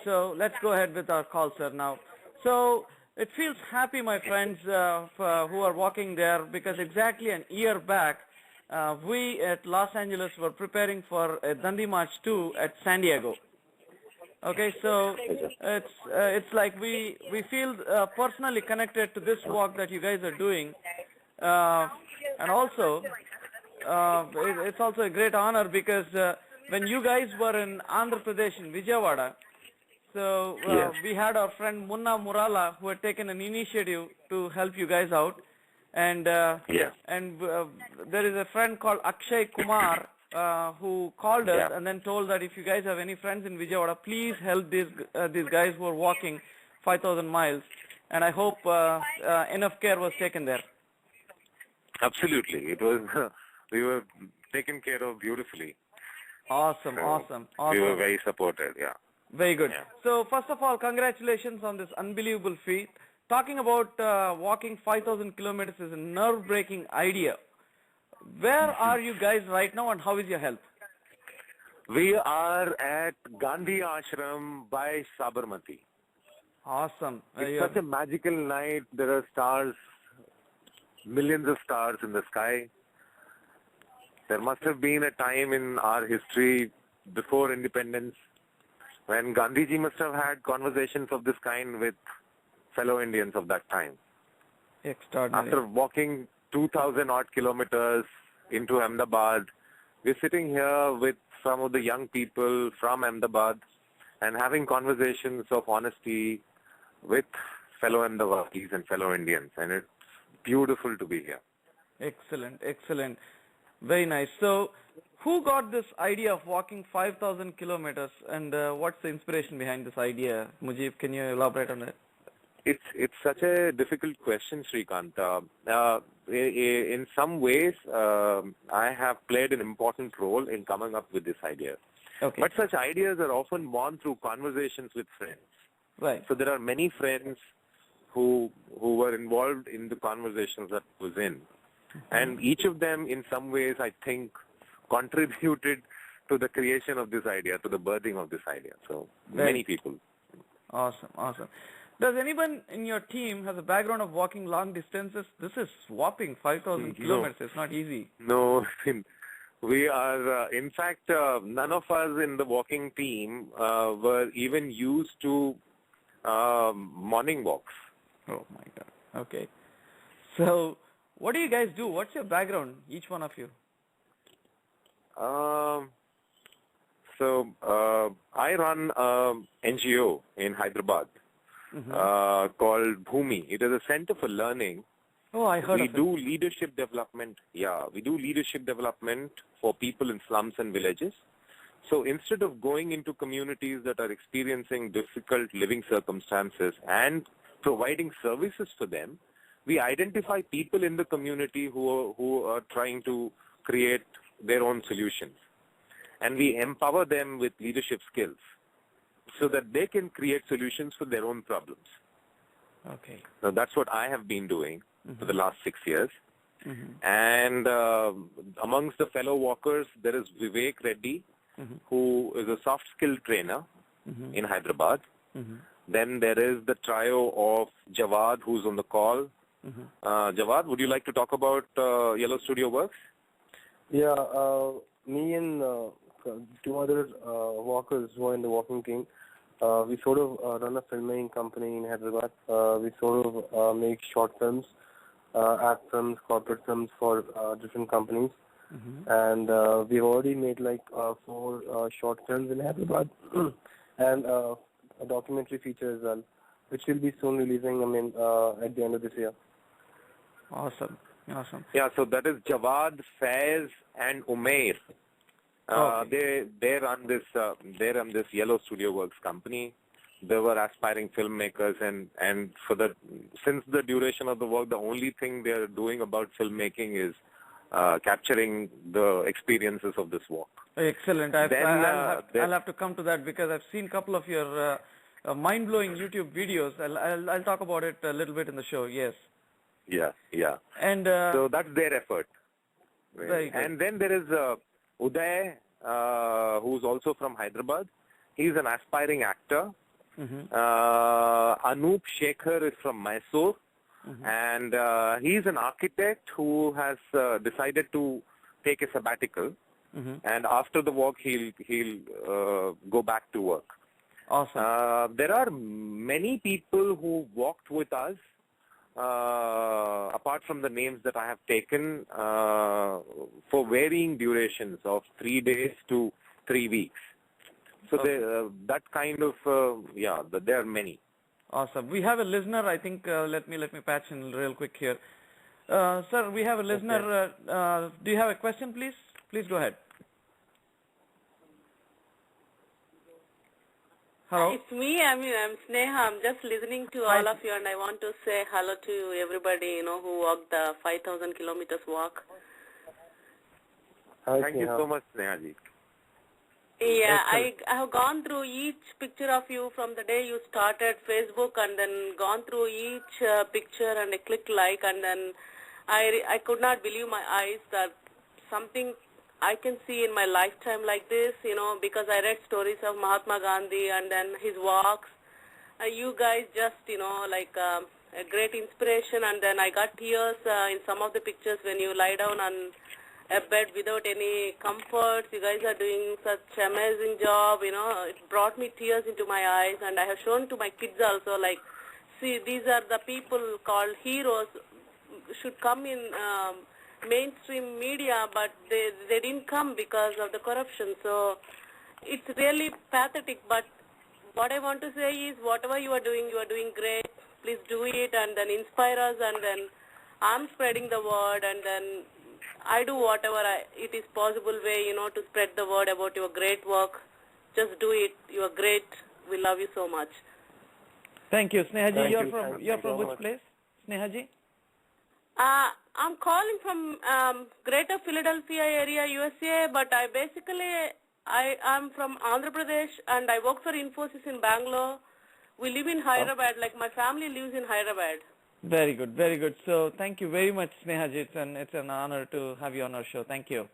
So let's go ahead with our call, sir, now. So it feels happy, my friends, who are walking there, because exactly an year back, we at Los Angeles were preparing for a Dandi March 2 at San Diego. Okay, so it's like we feel personally connected to this walk that you guys are doing, and also it's also a great honor because when you guys were in Andhra Pradesh in Vijayawada, so Yes. we had our friend Munna Murala who had taken an initiative to help you guys out, and Yeah. there is a friend called Akshay Kumar who called us Yeah. and then told that if you guys have any friends in Vijayawada, please help these guys who are walking 5,000 miles, and I hope enough care was taken there. Absolutely. It was, we were taken care of beautifully. Awesome, So awesome, we were awesome. very supported, yeah. Very good. Yeah. So first of all, congratulations on this unbelievable feat. Talking about walking 5,000 kilometers is a nerve-breaking idea. Where are you guys right now, and how is your health? We are at Gandhi Ashram by Sabarmati. Awesome. It's such a magical night. There are stars, millions of stars in the sky. There must have been a time in our history before independence when Gandhiji must have had conversations of this kind with fellow Indians of that time. Extraordinary. After walking 2,000 odd kilometers into Ahmedabad, we're sitting here with some of the young people from Ahmedabad and having conversations of honesty with fellow Ahmedabadis and fellow Indians, and it's beautiful to be here. Excellent, excellent. Very nice. So, who got this idea of walking 5,000 kilometers, and what's the inspiration behind this idea? Mujib, can you elaborate on that? It's such a difficult question, Srikant. In some ways, I have played an important role in coming up with this idea. Okay. But such ideas are often born through conversations with friends. Right. So there are many friends who were involved in the conversations that I was in. And each of them, in some ways, I think, contributed to the creation of this idea, to the birthing of this idea. So many people. Awesome, awesome. Does anyone in your team has a background of walking long distances? This is whopping 5,000 kilometers. It's not easy. No, we are, in fact, none of us in the walking team were even used to morning walks. Oh my God. Okay. So, what do you guys do? What's your background, each one of you? I run an NGO in Hyderabad called Bhumi. It is a center for learning. Oh, I heard We of do leadership development. Yeah, we do leadership development for people in slums and villages. So instead of going into communities that are experiencing difficult living circumstances and providing services for them, we identify people in the community who are trying to create their own solutions. And we empower them with leadership skills so that they can create solutions for their own problems. it. Okay. Now, that's what I have been doing for the last 6 years. Mm-hmm. And amongst the fellow walkers, there is Vivek Reddy, who is a soft skill trainer in Hyderabad. Then there is the trio of Jawad, who's on the call. Jawad, would you like to talk about Yellow Studio Works? Yeah, me and two other walkers who are in the walking team, we sort of run a filmmaking company in Hyderabad. We sort of make short films, ad films, corporate films for different companies. And we've already made like 4 short films in Hyderabad and a documentary feature as well, which will be soon releasing, at the end of this year. Awesome. Awesome. Yeah, so that is Jawad, Faiz, and Umair. They run this Yellow Studio Works company. They were aspiring filmmakers, and since the duration of the work, the only thing they are doing about filmmaking is capturing the experiences of this walk. Excellent. I'll have to come to that because I've seen a couple of your mind-blowing YouTube videos. I'll talk about it a little bit in the show. Yes. Yeah, yeah. And so that's their effort. Very good. And then there is Uday, who's also from Hyderabad. He's an aspiring actor. Anup Shekhar is from Mysore. And he's an architect who has decided to take a sabbatical. And after the walk, he'll go back to work. Awesome. There are many people who walked with us, apart from the names that I have taken, for varying durations of 3 days to 3 weeks. So that kind of, there are many. Awesome. We have a listener. I think let me patch in real quick here. Sir, we have a listener. Okay. Do you have a question, please? Please go ahead. Hello. It's me. I'm Sneha. I'm just listening to all of you, and I want to say hello to everybody, who walked the 5,000 kilometers walk. Hi, Thank you so much, Sneha ji. Yeah, I have gone through each picture of you from the day you started Facebook, and then gone through each picture, and I clicked like, and then I could not believe my eyes that something I can see in my lifetime like this, because I read stories of Mahatma Gandhi and then his walks. You guys just, like a great inspiration, and then I got tears in some of the pictures when you lie down on a bed without any comforts. You guys are doing such amazing job, It brought me tears into my eyes, and I have shown to my kids also, like, see, these are the people called heroes, should come in mainstream media, but they didn't come because of the corruption. So it's really pathetic, but what I want to say is whatever you are doing great. Please do it and then inspire us, and then I'm spreading the word, and then I do whatever it is possible way, to spread the word about your great work. Just do it. You are great. We love you so much. Thank you, Sneha ji. Thank You're you from so which much. place, Sneha ji? I'm calling from Greater Philadelphia area, USA, but I'm from Andhra Pradesh, and I work for Infosys in Bangalore. We live in Hyderabad, like my family lives in Hyderabad. Very good, very good. So thank you very much, Sneha ji. It's an honor to have you on our show. Thank you.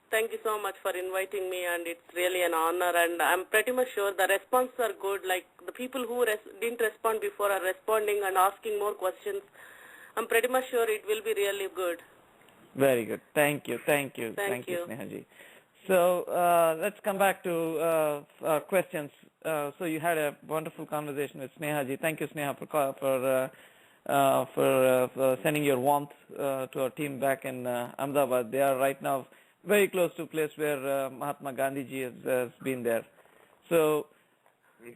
Thank you so much for inviting me, and it's really an honor, and I'm pretty much sure the responses are good. Like the people who didn't respond before are responding and asking more questions. I'm pretty much sure it will be really good. Very good. Thank you, Sneha ji. So let's come back to questions. So you had a wonderful conversation with Sneha ji. Thank you, Sneha, for sending your warmth to our team back in Ahmedabad. They are right now very close to a place where Mahatma Gandhi ji has been there. So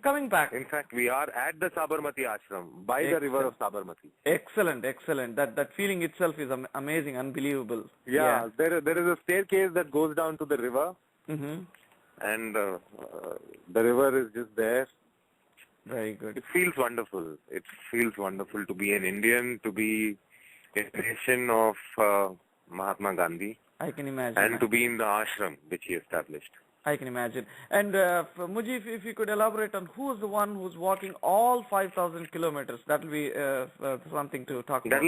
coming back. In fact, we are at the Sabarmati ashram, by the river of Sabarmati. Excellent. That feeling itself is amazing, unbelievable. Yeah. There is a staircase that goes down to the river, Mm-hmm. and the river is just there. Very good. It feels wonderful. It feels wonderful to be an Indian, to be a nation of Mahatma Gandhi, I can imagine. and to be in the ashram which he established. I can imagine. And Mujib, if you could elaborate on who is the one who's walking all 5,000 kilometers, that will be something to talk about.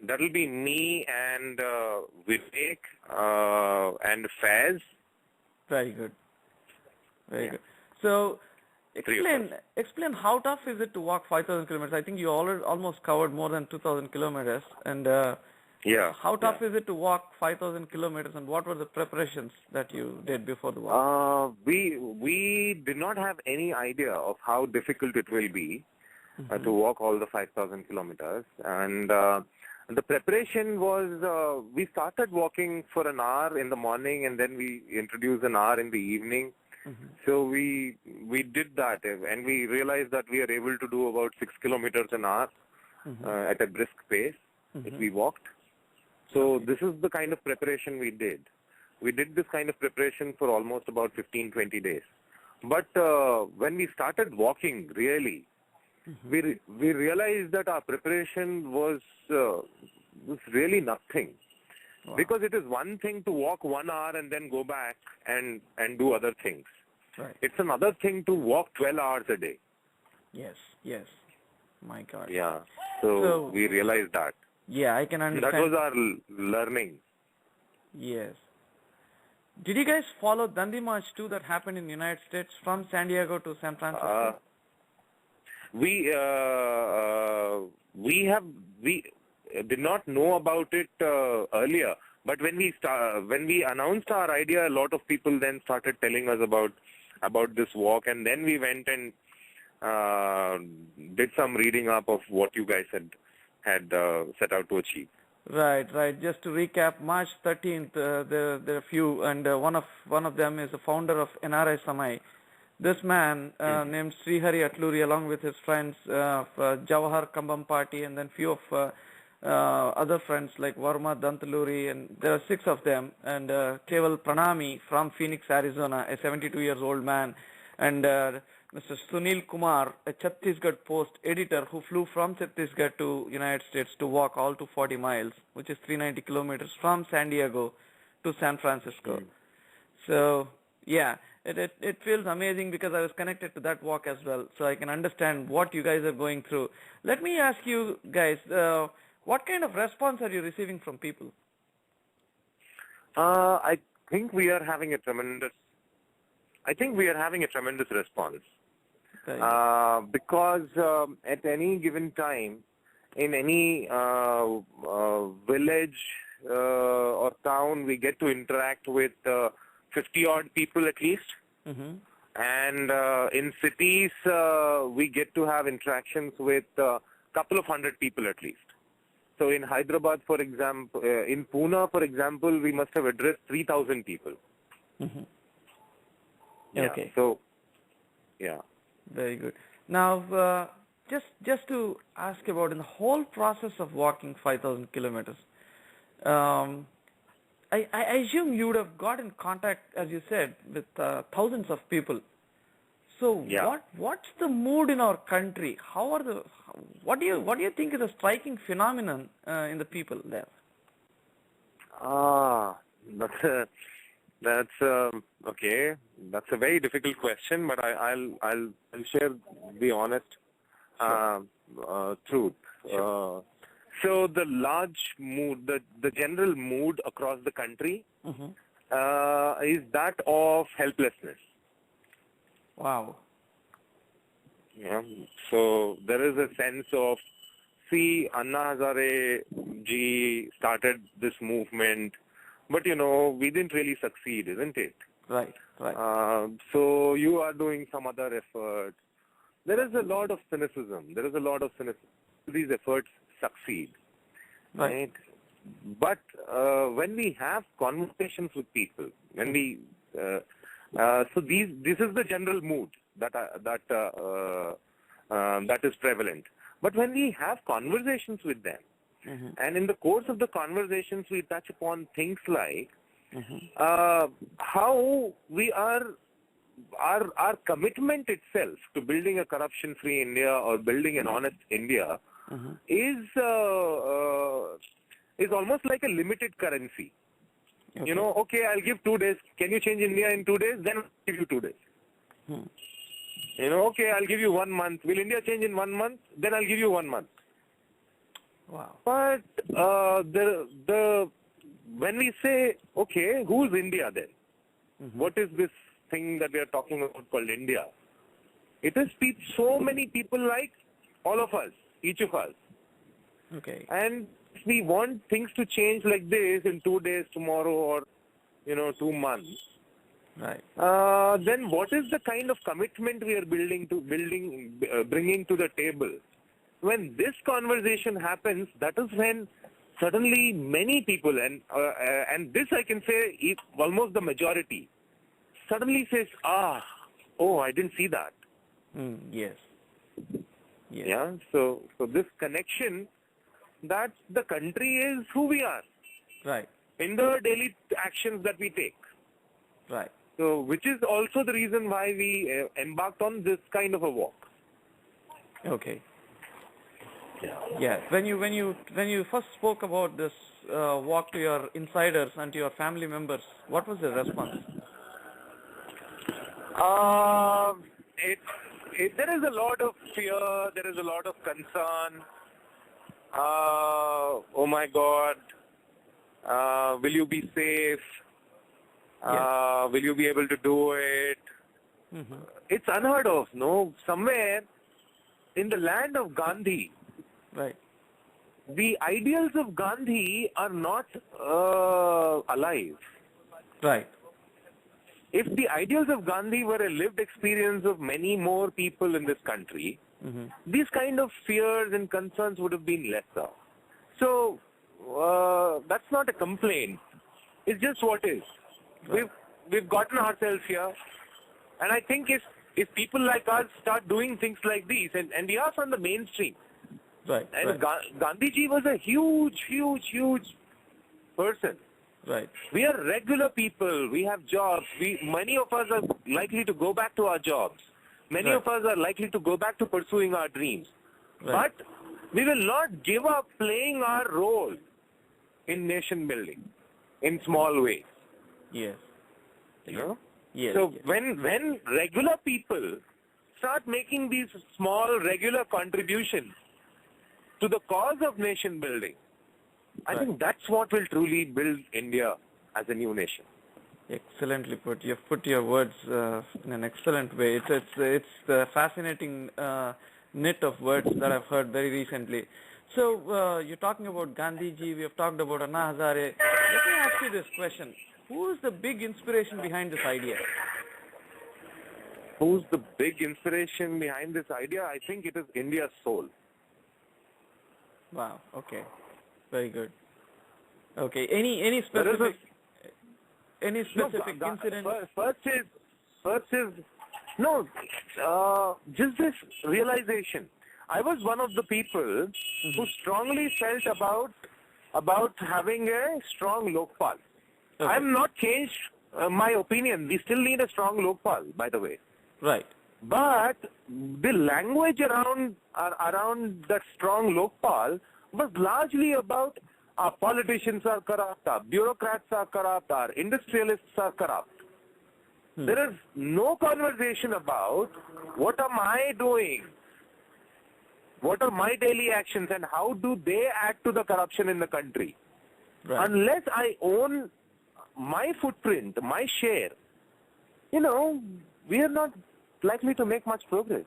That'll be me and Vivek and Faz. Very good. Very good. So explain how tough is it to walk 5,000 kilometers? I think you almost covered more than 2,000 kilometers. And how tough is it to walk 5,000 kilometers, and what were the preparations that you did before the walk? We did not have any idea of how difficult it will be to walk all the 5,000 kilometers. And the preparation was, we started walking for an hour in the morning, and then we introduced an hour in the evening. So we did that, and we realized that we are able to do about 6 kilometers an hour at a brisk pace if we walked. So this is the kind of preparation we did. We did this kind of preparation for almost about 15-20 days. But when we started walking, really, we realized that our preparation was really nothing. Wow. Because it is one thing to walk 1 hour and then go back and do other things. Right. It's another thing to walk 12 hours a day. Yes. My God. Yeah. So we realized that. Yeah, I can understand. That was our learning. Yes. Did you guys follow Dandi March too that happened in the United States from San Diego to San Francisco? We did not know about it earlier, but when we announced our idea, a lot of people then started telling us about this walk, and then we went and did some reading up of what you guys had set out to achieve. Right. Just to recap, March 13th, there are a few, and one of them is the founder of NRI Samai. This man named Srihari Atluri, along with his friends, Jawahar Kambam Party, and then few of other friends like Varma Dantaluri, and there are 6 of them, and Keval Pranami from Phoenix, Arizona, a 72-year-old man, and Mr. Sunil Kumar, a Chhattisgarh Post editor who flew from Chhattisgarh to United States to walk all to 40 miles, which is 390 kilometers from San Diego to San Francisco. So, yeah, it feels amazing because I was connected to that walk as well, so I can understand what you guys are going through. Let me ask you guys, what kind of response are you receiving from people? I think we are having a tremendous response. Because at any given time, in any village or town, we get to interact with 50-odd people at least. And in cities, we get to have interactions with a couple of hundred people at least. So in Hyderabad, for example, in Pune, for example, we must have addressed 3,000 people. Yeah, okay. So, yeah. Very good. Now, just to ask about in the whole process of walking 5,000 kilometers, I assume you would have got in contact, as you said, with thousands of people. So, Yeah. what's the mood in our country? What do you think is a striking phenomenon in the people there? That's okay. That's a very difficult question, but I'll share the honest truth. So the large mood, the general mood across the country is that of helplessness. Wow. Yeah. So there is a sense of, see, Anna Hazare ji started this movement, but we didn't really succeed, isn't it? Right. So you are doing some other effort. There is a lot of cynicism. These efforts succeed, right? But when we have conversations with people, when we so this is the general mood that is prevalent. But when we have conversations with them, and in the course of the conversations we touch upon things like how we are, our commitment itself to building a corruption-free India or building an honest India is almost like a limited currency. Okay. Okay, I'll give 2 days. Can you change India in 2 days? Then I'll give you 2 days. Okay, I'll give you 1 month. Will India change in 1 month? Then I'll give you 1 month. Wow. But when we say, okay, who's India then? What is this thing that we are talking about called India? It is so many people like all of us, each of us. Okay. And if we want things to change like this in 2 days, tomorrow, or 2 months, Right. then what is the kind of commitment we are bringing to the table? When this conversation happens, that is when suddenly many people, and this I can say almost the majority, suddenly says, oh, I didn't see that. Yes. Yeah. So this connection that the country is who we are. Right. In the daily actions that we take. Right. So, which is also the reason why we embarked on this kind of a walk. Okay. Yeah. When you first spoke about this walk to your insiders and to your family members, what was the response? There is a lot of fear. There is a lot of concern. Oh my God, will you be safe? Will you be able to do it? It's unheard of, no? Somewhere in the land of Gandhi, Right. the ideals of Gandhi are not alive. Right. If the ideals of Gandhi were a lived experience of many more people in this country, these kind of fears and concerns would have been lesser. So, that's not a complaint. It's just what is. We've gotten ourselves here. And I think if people like us start doing things like these, and we are from the mainstream, Right. and Right. Gandhiji was a huge person. Right. We are regular people. We have jobs. Many of us are likely to go back to our jobs. Many Right. of us are likely to go back to pursuing our dreams. Right. But we will not give up playing our role in nation building in small ways. Yes. You know? Yes. So yes. when regular people start making these small regular contributions to the cause of nation building, I Right. think that's what will truly build India as a new nation. Excellently put. You've put your words in an excellent way. It's the fascinating knit of words that I've heard very recently. So you're talking about Gandhiji. We have talked about Anna Hazare. Let me ask you this question: who is the big inspiration behind this idea? Who's the big inspiration behind this idea? I think it is India's soul. Wow. Okay. Very good. Okay. Any There is specific No, incident? First is just this realization. I was one of the people who strongly felt about having a strong Lokpal. Okay. I'm not changed my opinion. We still need a strong Lokpal, by the way. Right. But the language around that strong Lokpal was largely about our politicians are corrupt, our bureaucrats are corrupt, our industrialists are corrupt. There is no conversation about what am I doing, what are my daily actions, and how do they add to the corruption in the country. Right. Unless I own my footprint, my share, we are not likely to make much progress.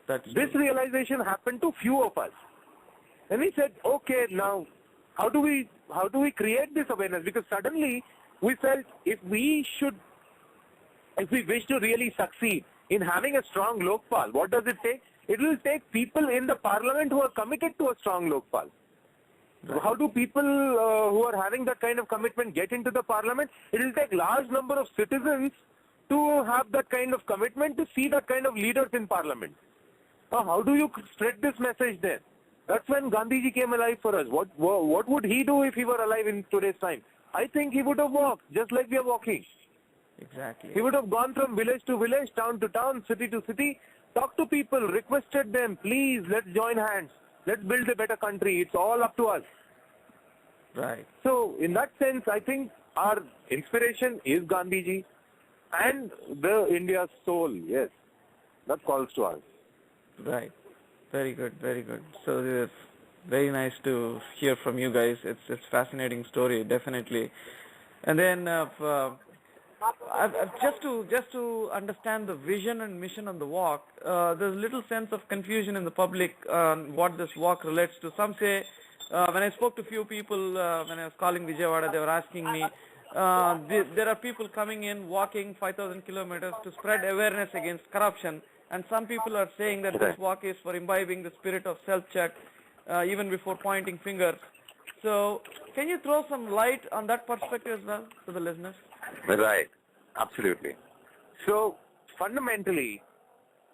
That's This true. realization happened to few of us. And we said, okay, now how do we create this awareness? Because suddenly we felt if we wish to really succeed in having a strong Lokpal, what does it take? It will take people in the parliament who are committed to a strong Lokpal. Right. How do people who are having that kind of commitment get into the parliament? It will take large number of citizens to have that kind of commitment, to see that kind of leaders in parliament. How do you spread this message then? That's when Gandhiji came alive for us. What would he do if he were alive in today's time? I think he would have walked, just like we are walking. Exactly. He would have gone from village to village, town to town, city to city, talked to people, requested them, please, let's join hands. Let's build a better country. It's all up to us. Right. So, in that sense, I think our inspiration is Gandhiji and the India's soul, yes. That calls to us. Right. Very good. Very good. So it's very nice to hear from you guys. It's fascinating story, definitely. And then just to understand the vision and mission of the walk, there's little sense of confusion in the public on what this walk relates to. Some say, when I spoke to a few people when I was calling Vijayawada, they were asking me, there are people coming in walking 5,000 kilometers to spread awareness against corruption, and some people are saying that this walk is for imbibing the spirit of self-check even before pointing fingers. So can you throw some light on that perspective as well to the listeners? Right. Absolutely. So, fundamentally,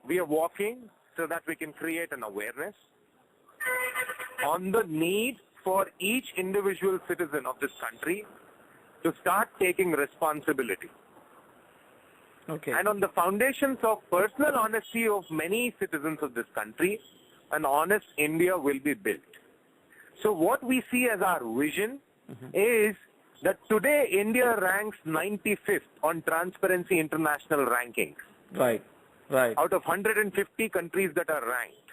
we are walking so that we can create an awareness on the need for each individual citizen of this country to start taking responsibility. Okay. And on the foundations of personal honesty of many citizens of this country, an honest India will be built. So what we see as our vision is that today India ranks 95th on Transparency International rankings. Right. Right. Out of 150 countries that are ranked.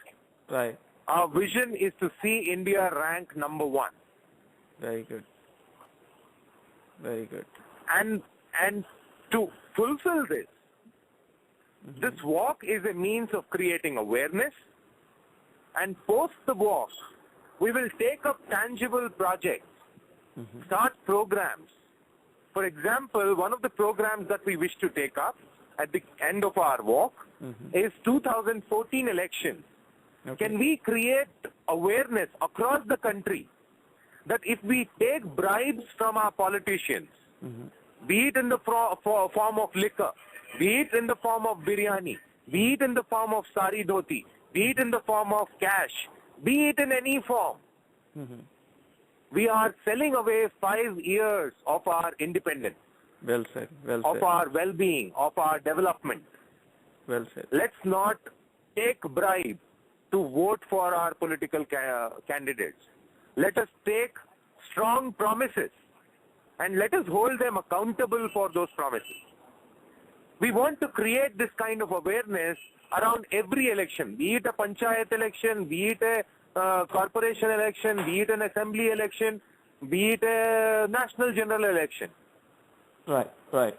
Right. Our vision is to see India rank number 1. Very good. Very good. And And to fulfill this, this walk is a means of creating awareness, and post the walk, we will take up tangible projects, start programs. For example, one of the programs that we wish to take up at the end of our walk is 2014 elections. Okay. Can we create awareness across the country that if we take bribes from our politicians, be it in the form of liquor, be it in the form of biryani, be it in the form of sari dhoti, be it in the form of cash, be it in any form, we are selling away 5 years of our independence, Well said. Well of said. our well-being, of our development. Well said. Let's not take bribe to vote for our political candidates. Let us take strong promises and let us hold them accountable for those promises. We want to create this kind of awareness around every election, be it a panchayat election, be it a corporation election, be it an assembly election, be it a national general election. Right. Right.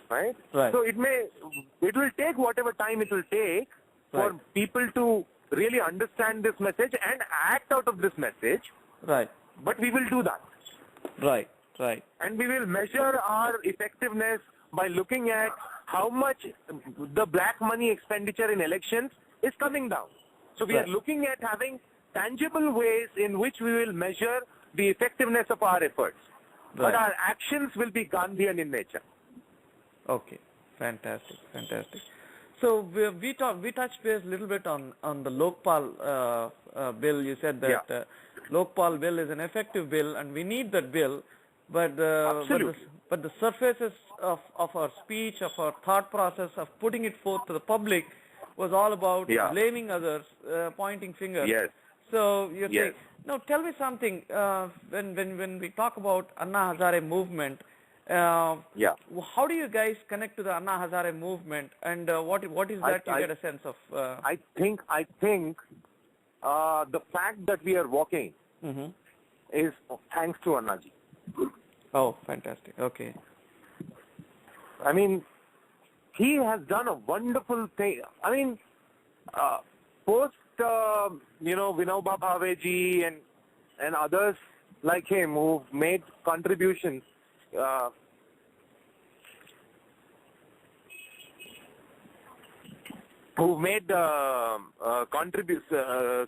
Right? Right. So it will take whatever time it will take for Right. people to really understand this message and act out of this message, Right. but we will do that. Right. Right. And we will measure our effectiveness by looking at how much the black money expenditure in elections is coming down. So we Right. are looking at having tangible ways in which we will measure the effectiveness of our efforts. But Right. our actions will be Gandhian in nature. Okay. Fantastic. Fantastic. So we touched base a little bit on the Lokpal bill. You said that Lokpal bill is an effective bill, and we need that bill. But Absolutely. but the surfaces of our speech, of our thought process, of putting it forth to the public was all about blaming others, pointing fingers. Yes. So you're Yes. saying, now tell me something. When we talk about Anna Hazare movement, how do you guys connect to the Anna Hazare movement, and what is that you get a sense of? I think the fact that we are walking is thanks to Annaji. Oh, fantastic. Okay. I mean, he has done a wonderful thing. I mean, post Vinoba Bhave ji and others like him who've made contributions. Who made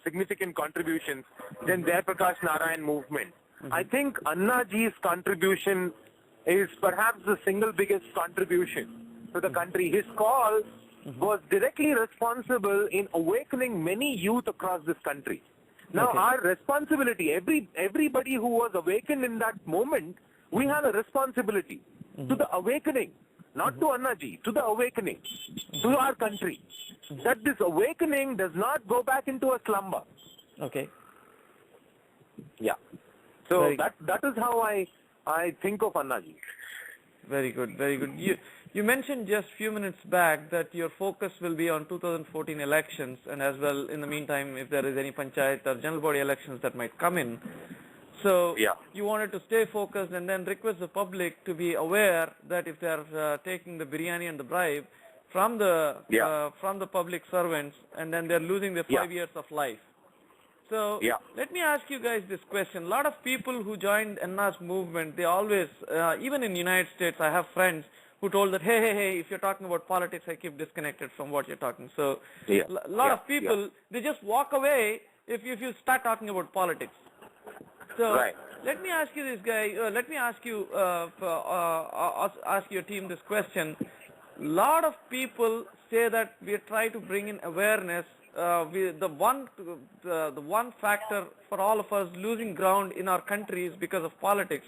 significant contributions, then Jayaprakash Narayan movement. I think Annaji's contribution is perhaps the single biggest contribution to the country. His call was directly responsible in awakening many youth across this country. Now our responsibility, everybody who was awakened in that moment, we have a responsibility to the awakening. Not to Annaji, to the awakening, to our country. That this awakening does not go back into a slumber. Okay. Yeah. So Very that is how I think of Annaji. Very good, very good. You mentioned just a few minutes back that your focus will be on 2014 elections, and as well in the meantime if there is any panchayat or general body elections that might come in. So you wanted to stay focused and then request the public to be aware that if they are taking the biryani and the bribe from the public servants, and then they are losing their 5 years of life. So let me ask you guys this question. A lot of people who joined Anna's movement, they always, even in the United States, I have friends who told that, hey, if you're talking about politics, I keep disconnected from what you're talking. So a lot of people, they just walk away if you start talking about politics. So let me ask you this, guy. Let me ask you, ask your team this question. A lot of people say that we try to bring in awareness. The one factor for all of us losing ground in our country is because of politics.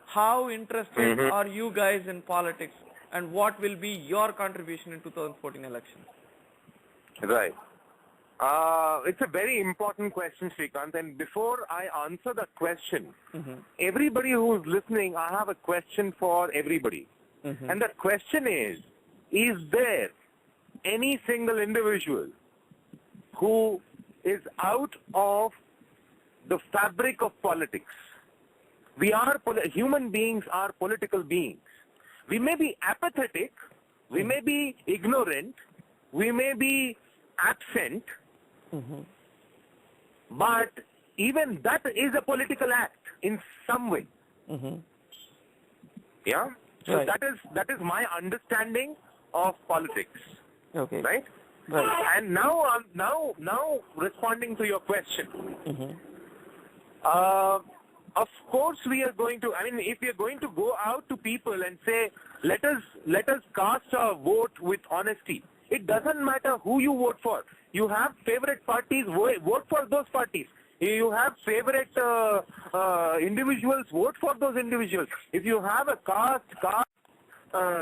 How interested are you guys in politics, and what will be your contribution in 2014 elections? Right. It's a very important question, Srikanth. And before I answer that question, everybody who is listening, I have a question for everybody. And that question is there any single individual who is out of the fabric of politics? Human beings are political beings. We may be apathetic, we may be ignorant, we may be absent, but even that is a political act in some way. Yeah? So Right. that is my understanding of politics. Okay. Right? Right. And now responding to your question. Of course we are going to, I mean, if we are going to go out to people and say, let us cast our vote with honesty. It doesn't matter who you vote for. You have favorite parties, vote for those parties. You have favorite individuals, vote for those individuals. If you have a caste,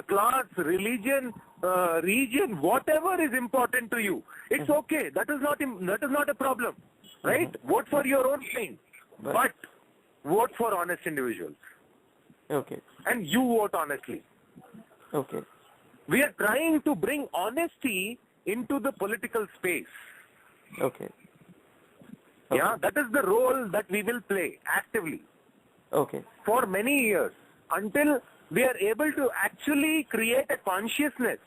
class, religion, region, whatever is important to you, it's okay. That is not a problem, right? Vote for your own thing, but vote for honest individuals, Okay. and you vote honestly. Okay. We are trying to bring honesty into the political space. Okay. Yeah, that is the role that we will play actively Okay. for many years until we are able to actually create a consciousness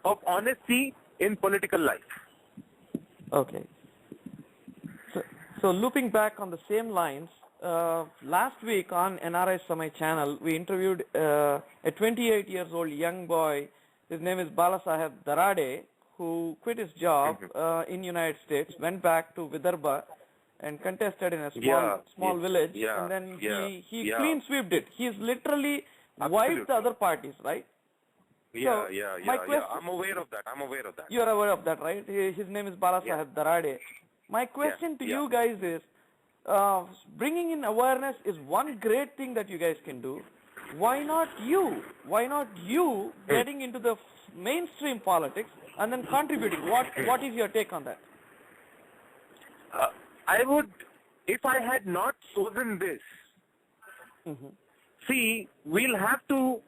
of honesty in political life. Okay. So looping back on the same lines, last week on NRI Samay channel, we interviewed a 28 years old young boy. His name is Balasaheb Darade, who quit his job in United States, went back to Vidarbha and contested in a small village, and then he clean swept it. He's literally wiped the other parties, right? I'm aware of that. You are aware of that, right? His name is Balasaheb Darade. My question to you guys is, bringing in awareness is one great thing that you guys can do. Why not you? Why not you getting into the mainstream politics and then contributing? What is your take on that? I would, if I had not chosen this, see, we'll have to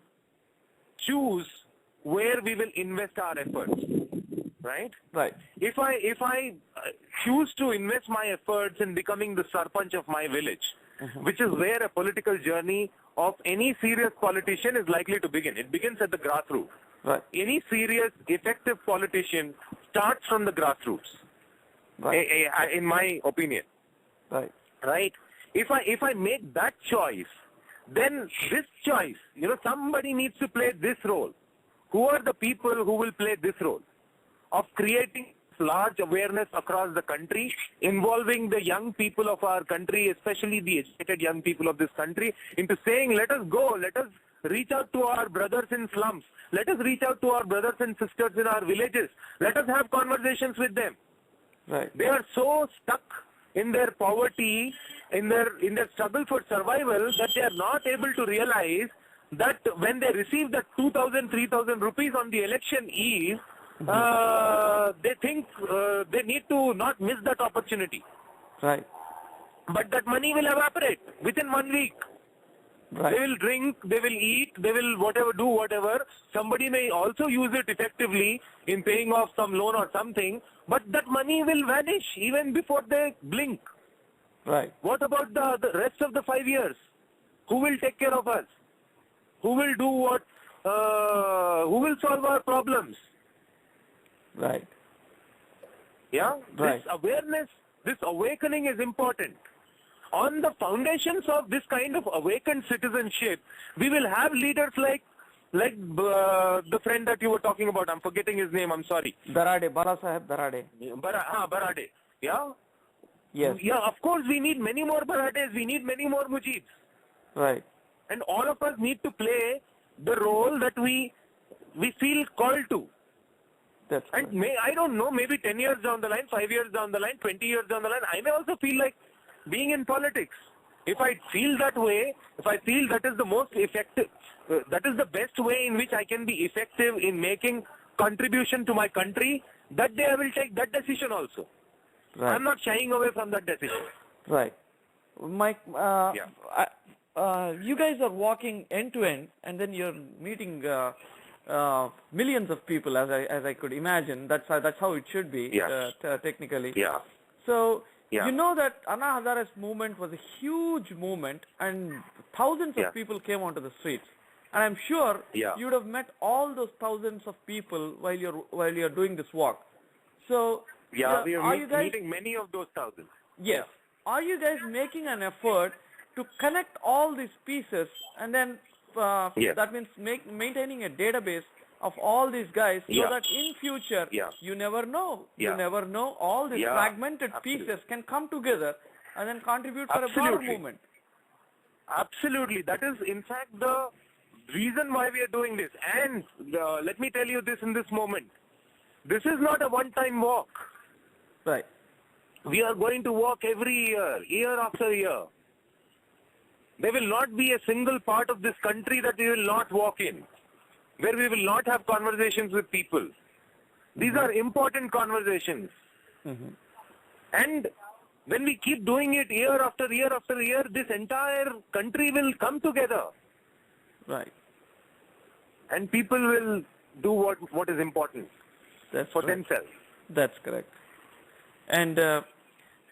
choose where we will invest our efforts, right? Right. If I choose to invest my efforts in becoming the sarpanch of my village, which is where a political journey of any serious politician is likely to begin. It begins at the grassroots. Right. Any serious, effective politician starts from the grassroots. Right. In my opinion. Right. Right? If I make that choice, then this choice, somebody needs to play this role. Who are the people who will play this role of creating large awareness across the country, involving the young people of our country, especially the educated young people of this country, into saying, let us go, let us reach out to our brothers in slums, let us reach out to our brothers and sisters in our villages, let us have conversations with them. Right. They are so stuck in their poverty, in their struggle for survival, that they are not able to realize that when they receive that 2,000, 3,000 rupees on the election eve, they think they need to not miss that opportunity. Right. But that money will evaporate within 1 week. Right. They will drink, they will eat, they will do whatever. Somebody may also use it effectively in paying off some loan or something, but that money will vanish even before they blink. Right. What about the rest of the 5 years? Who will take care of us? Who will do what? Who will solve our problems? Right. Yeah? Right. This awareness, this awakening is important. On the foundations of this kind of awakened citizenship, we will have leaders like the friend that you were talking about. I'm forgetting his name. I'm sorry. Darade, Balasaheb Darade. Barade. Yeah? Yes. Yeah, of course we need many more Barades. We need many more Mujibs. Right. And all of us need to play the role that we feel called to. That's And right. I don't know, maybe 10 years down the line, 5 years down the line, 20 years down the line, I may also feel like being in politics. If I feel that way, if I feel that is the most effective, that is the best way in which I can be effective in making contribution to my country, that day I will take that decision also. Right. I'm not shying away from that decision. Right. Mike, you guys are walking end to end, and then you're meeting millions of people, as I could imagine. That's how it should be, Yes. technically. Yeah. So Yeah. you know that Anna Hazare's movement was a huge movement, and thousands Yeah. of people came onto the streets. And I'm sure Yeah. you would have met all those thousands of people while you're doing this walk. So Yeah, we are are you guys meeting many of those thousands. yes? Are you guys making an effort to connect all these pieces and then Yes. that means maintaining a database of all these guys so Yeah. that in future Yeah. you never know. You Yeah. never know all these Yeah. fragmented Absolutely. pieces can come together and then contribute for a broader Absolutely. movement. Absolutely. That is, in fact, the reason why we are doing this. And let me tell you this in this moment. This is not a one-time walk. Right. We are going to walk every year, year after year. There will not be a single part of this country that we will not walk in, where we will not have conversations with people. These are important conversations. And when we keep doing it year after year after year, this entire country will come together Right. and people will do what is important That's for correct. themselves. That's correct. And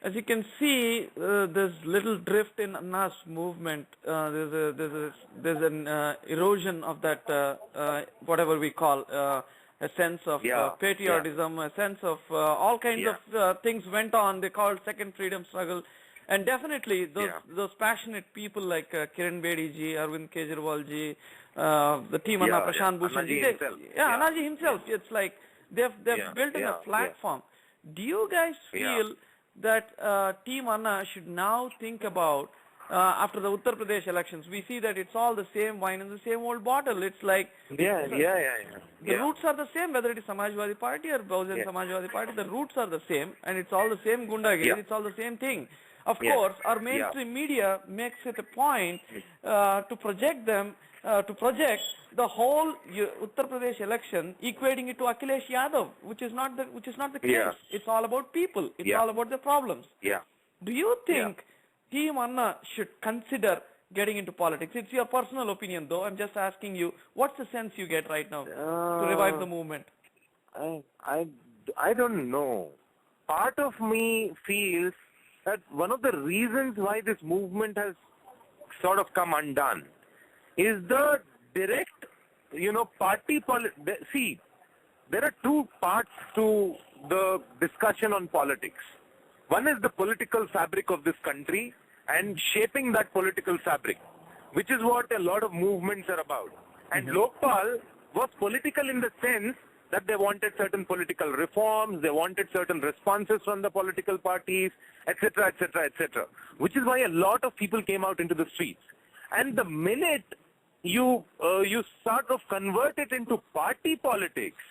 as you can see, there's little drift in Anna's movement. There's an erosion of that whatever we call a sense of Yeah, patriotism, a sense of all kinds of things went on. They called second freedom struggle, and definitely those passionate people like Kiran Bedi ji, Arvind Kejriwal ji, the team Anna Prashant Bhushan ji, Annaji himself. Annaji himself. It's like they've built in a platform. Do you guys feel that Team Anna should now think about, after the Uttar Pradesh elections, we see that it's all the same wine in the same old bottle. It's like the roots are the same, whether it is Samajwadi Party or Bahujan Samajwadi Party, the roots are the same, and it's all the same gundagiri, it's all the same thing. Of course, our mainstream media makes it a point to project the whole Uttar Pradesh election, equating it to Akhilesh Yadav, which is not the case. Yeah. It's all about people. It's all about the problems. Yeah. Do you think Team Anna should consider getting into politics? It's your personal opinion, though. I'm just asking you, what's the sense you get right now to revive the movement? I don't know. Part of me feels that one of the reasons why this movement has sort of come undone is the direct, party see, there are two parts to the discussion on politics. One is the political fabric of this country and shaping that political fabric, which is what a lot of movements are about. And Lokpal was political in the sense that they wanted certain political reforms, they wanted certain responses from the political parties, etc., etc., etc., which is why a lot of people came out into the streets. And the minute you sort of convert it into party politics,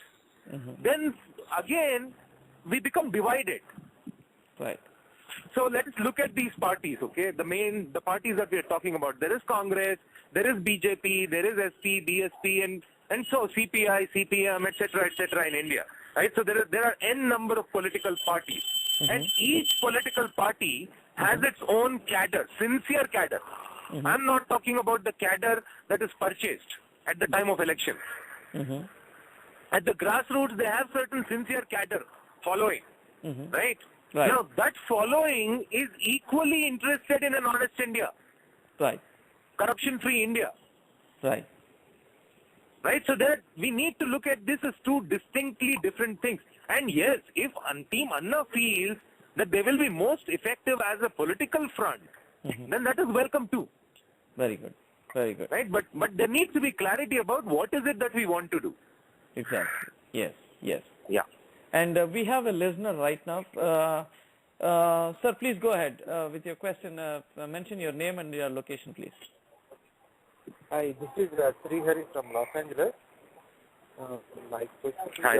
then again we become divided. Right. So let's look at these parties, okay? The parties that we are talking about. There is Congress, there is BJP, there is SP, BSP, and so CPI, CPM, etc. in India, right? So there are n number of political parties, and each political party has its own cadre, sincere cadre. I'm not talking about the cadre that is purchased at the time of election. At the grassroots, they have certain sincere cadre following, right? Right. Now, that following is equally interested in an honest India, Right. corruption-free India, Right. right? So that we need to look at this as two distinctly different things. And yes, if Team Anna feels that they will be most effective as a political front, then that is welcome too, Very good. Very good. right? But there needs to be clarity about what is it that we want to do. Exactly. Yes. Yes. Yeah. And we have a listener right now. Sir, please go ahead with your question. Mention your name and your location, please. Hi, this is Srihari from Los Angeles. My question is Hi,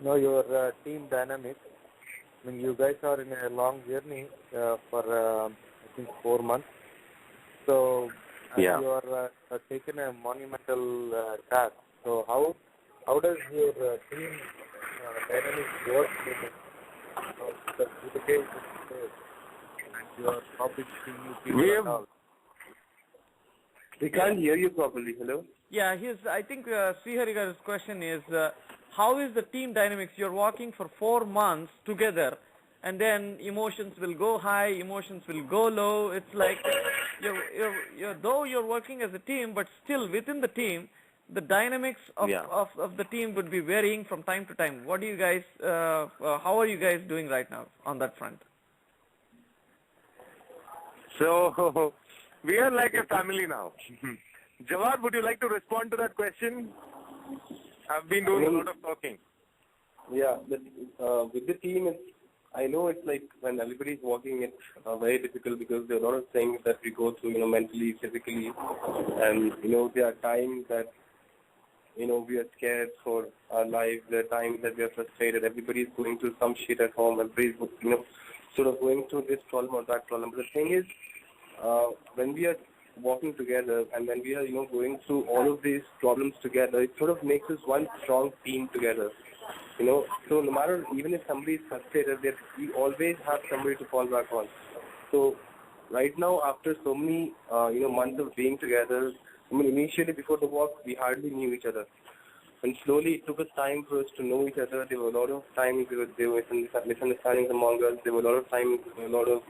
about your team dynamics. I mean, you guys are in a long journey for I think 4 months. So you are taken a monumental task. So how does your team dynamics work? The you are publishing new people and all. We can't hear you properly. Hello? Yeah, I think Sriharigara's question is, how is the team dynamics? You're working for 4 months together, and then emotions will go high, emotions will go low. It's like though you're working as a team, but still within the team, the dynamics of the team would be varying from time to time. What do you guys, how are you guys doing right now on that front? So, we are like a family now. Jawad, would you like to respond to that question? I've been doing a lot of talking. Yeah, with the team, I know it's like when everybody's working, it's very difficult because there are a lot of things that we go through, mentally, physically, and, there are times that, we are scared for our life. There are times that we are frustrated. Everybody's going through some shit at home. Everybody's, sort of going through this problem or that problem. But the thing is, when we are working together and when we are, going through all of these problems together, it sort of makes us one strong team together. So no matter, even if somebody is frustrated, we always have somebody to fall back on. So right now, after so many, months of being together, initially before the walk, we hardly knew each other. And slowly it took us time for us to know each other. There were a lot of times there were misunderstandings among us. There were a lot of times, a lot of,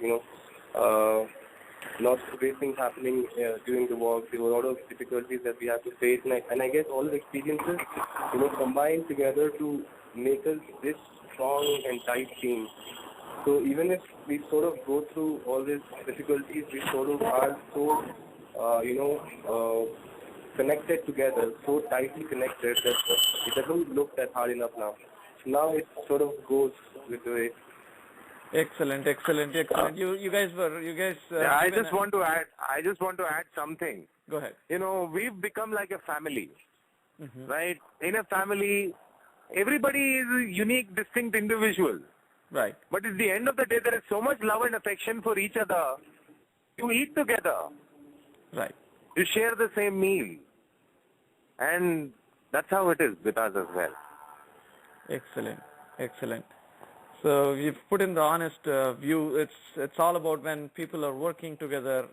lots of great things happening during the walk. There were a lot of difficulties that we had to face. And I guess all the experiences, combined together to make us this strong and tight team. So even if we sort of go through all these difficulties, we sort of are so, connected together, so tightly connected that it doesn't look that hard enough now. So now it sort of goes with the way. Excellent. You guys. I just want to add something. Go ahead. We've become like a family, right? In a family, everybody is a unique, distinct individual. Right. But at the end of the day, there is so much love and affection for each other. You eat together. Right. You share the same meal. And that's how it is with us as well. Excellent. So you've put in the honest view. It's all about when people are working together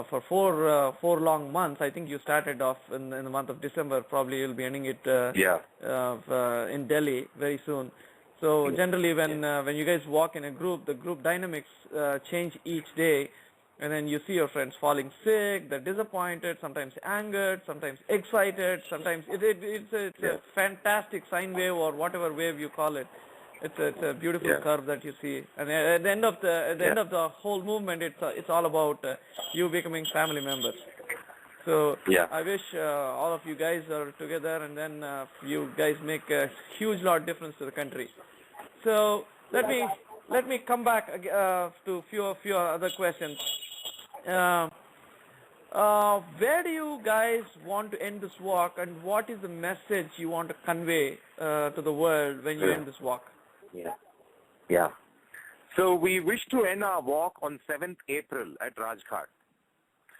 for four long months. I think you started off in the month of December. Probably you'll be ending it in Delhi very soon. So generally, when you guys walk in a group, the group dynamics change each day. And then you see your friends falling sick, they're disappointed, sometimes angered, sometimes excited, sometimes it's a fantastic sine wave or whatever wave you call it. It's a beautiful curve that you see. And at the end of the whole movement, it's all about you becoming family members. So I wish all of you guys are together, and then you guys make a huge lot difference to the country. So let me come back to few other questions. Where do you guys want to end this walk, and what is the message you want to convey to the world when you end this walk? Yeah. So we wish to end our walk on 7th April at Rajghat.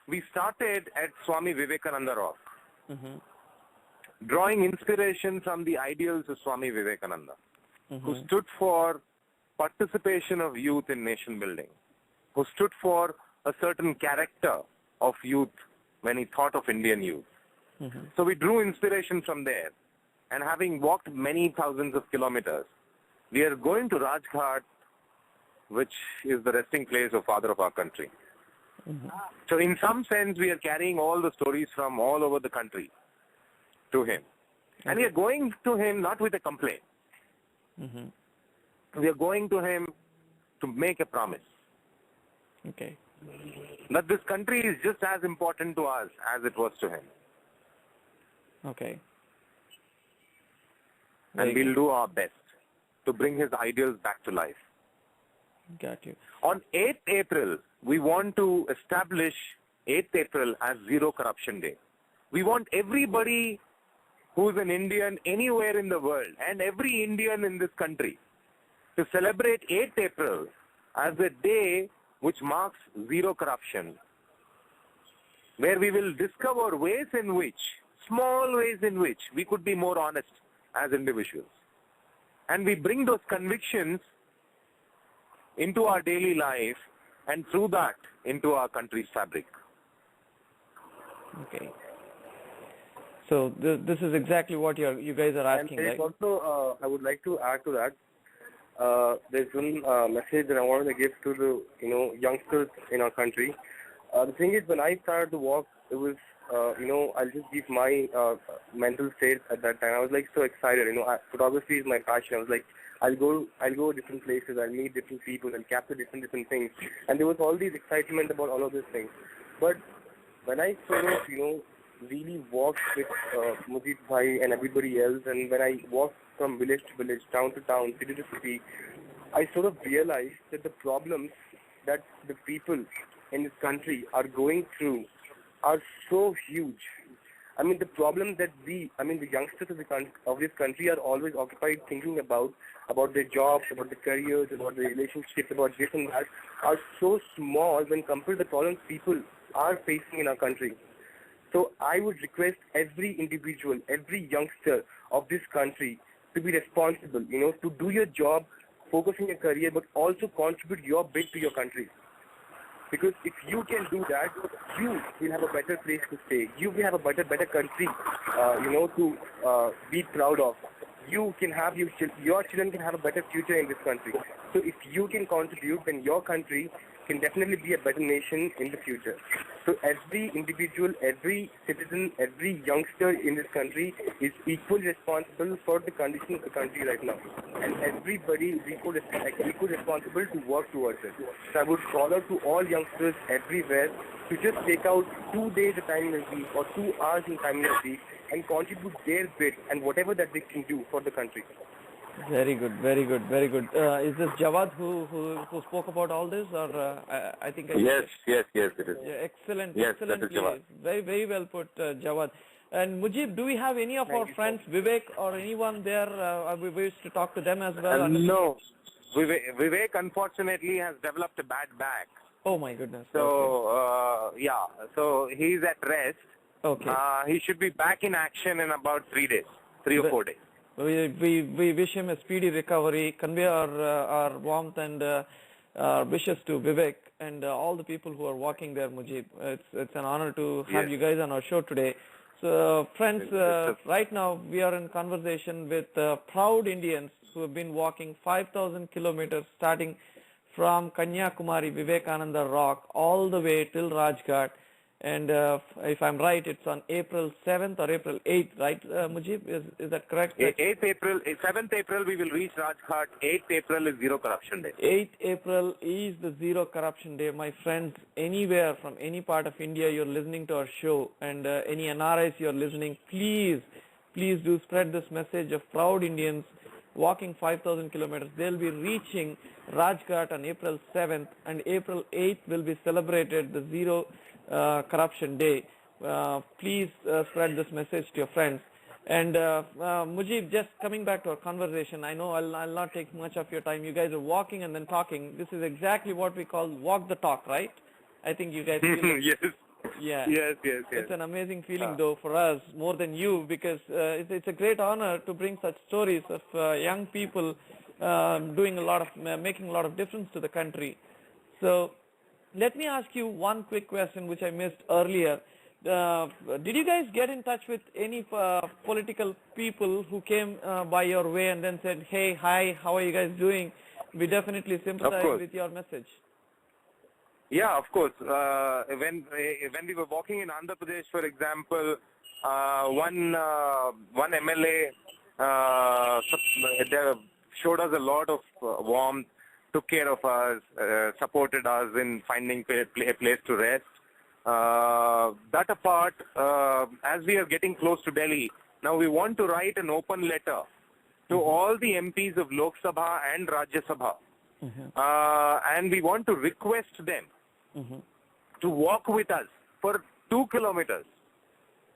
We started at Swami Vivekananda Rock, drawing inspiration from the ideals of Swami Vivekananda, who stood for participation of youth in nation building, who stood for a certain character of youth when he thought of Indian youth. So we drew inspiration from there, and having walked many thousands of kilometers, we are going to Rajghat, which is the resting place of father of our country. So in some sense, we are carrying all the stories from all over the country to him. And we are going to him not with a complaint. We are going to him to make a promise. Okay. That this country is just as important to us as it was to him. Okay. And we'll do our best to bring his ideals back to life. Got you. On 8th April, we want to establish 8th April as Zero Corruption Day. We want everybody who's an Indian anywhere in the world and every Indian in this country to celebrate 8th April as a day which marks zero corruption, where we will discover ways in which, small ways in which, we could be more honest as individuals. And we bring those convictions into our daily life and through that into our country's fabric. Okay. So this is exactly what you guys are asking, and right? Also, I would like to add to that. there's one message that I wanted to give to the youngsters in our country. The thing is, when I started to walk, it was I'll just give my mental state at that time. I was like so excited. Photography is my passion. I was like, I'll go different places. I'll meet different people. I'll capture different things. And there was all this excitement about all of these things. But when I sort of really walked with Mujib Bhai and everybody else, and when I walked from village to village, town to town, city to city, I sort of realized that the problems that the people in this country are going through are so huge. I mean, the problem that the youngsters of this country are always occupied thinking about their jobs, about their careers, about their relationships, about this and that, are so small when compared to the problems people are facing in our country. So I would request every individual, every youngster of this country to be responsible, to do your job, focus on your career, but also contribute your bit to your country. Because if you can do that, you will have a better place to stay. You will have a better country, to be proud of. You can have your children can have a better future in this country. So if you can contribute, then your country can definitely be a better nation in the future. So every individual, every citizen, every youngster in this country is equally responsible for the condition of the country right now. And everybody is equally responsible to work towards it. So I would call out to all youngsters everywhere to just take out 2 days of time in a week or 2 hours in time in a week and contribute their bit and whatever that they can do for the country. Very good, very good, very good. Is this Jawad who spoke about all this, or I think? Yes, it is. Yeah, excellent, yes, excellent. That is Jawad. Very, very well put, Jawad. And Mujib, do we have any of our friends, Vivek or anyone there? We wish to talk to them as well. No, Vivek unfortunately has developed a bad back. Oh my goodness. So so he's at rest. Okay. He should be back in action in about 3 days, 3 or 4 days. We wish him a speedy recovery. Convey our warmth and wishes to Vivek and all the people who are walking there, Mujib. It's an honor to have you guys on our show today. So, friends, right now we are in conversation with proud Indians who have been walking 5,000 kilometers starting from Kanyakumari, Vivekananda Rock, all the way till Rajghat. And if I'm right, it's on April 7th or April 8th, right, Mujib? Is that correct? 7th April we will reach Rajghat. 8th April is Zero Corruption Day. 8th April is the Zero Corruption Day. My friends, anywhere from any part of India you're listening to our show, and any NRIs you're listening, please do spread this message of proud Indians walking 5,000 kilometers. They'll be reaching Rajghat on April 7th, and April 8th will be celebrated the Zero Corruption Day. Please spread this message to your friends. And Mujib, just coming back to our conversation, I know I'll not take much of your time. You guys are walking and then talking. This is exactly what we call walk the talk, right? I think you guys feel Yes. Yeah. Yes. It's an amazing feeling though for us, more than you, because it's a great honor to bring such stories of young people making a lot of difference to the country. So let me ask you one quick question which I missed earlier. Did you guys get in touch with any political people who came by your way and then said, hey, hi, how are you guys doing? We definitely sympathize with your message. Yeah, of course. When we were walking in Andhra Pradesh, for example, one MLA showed us a lot of warmth, took care of us, supported us in finding a place to rest. That apart, as we are getting close to Delhi, now we want to write an open letter to all the MPs of Lok Sabha and Rajya Sabha. And we want to request them to walk with us for 2 kilometers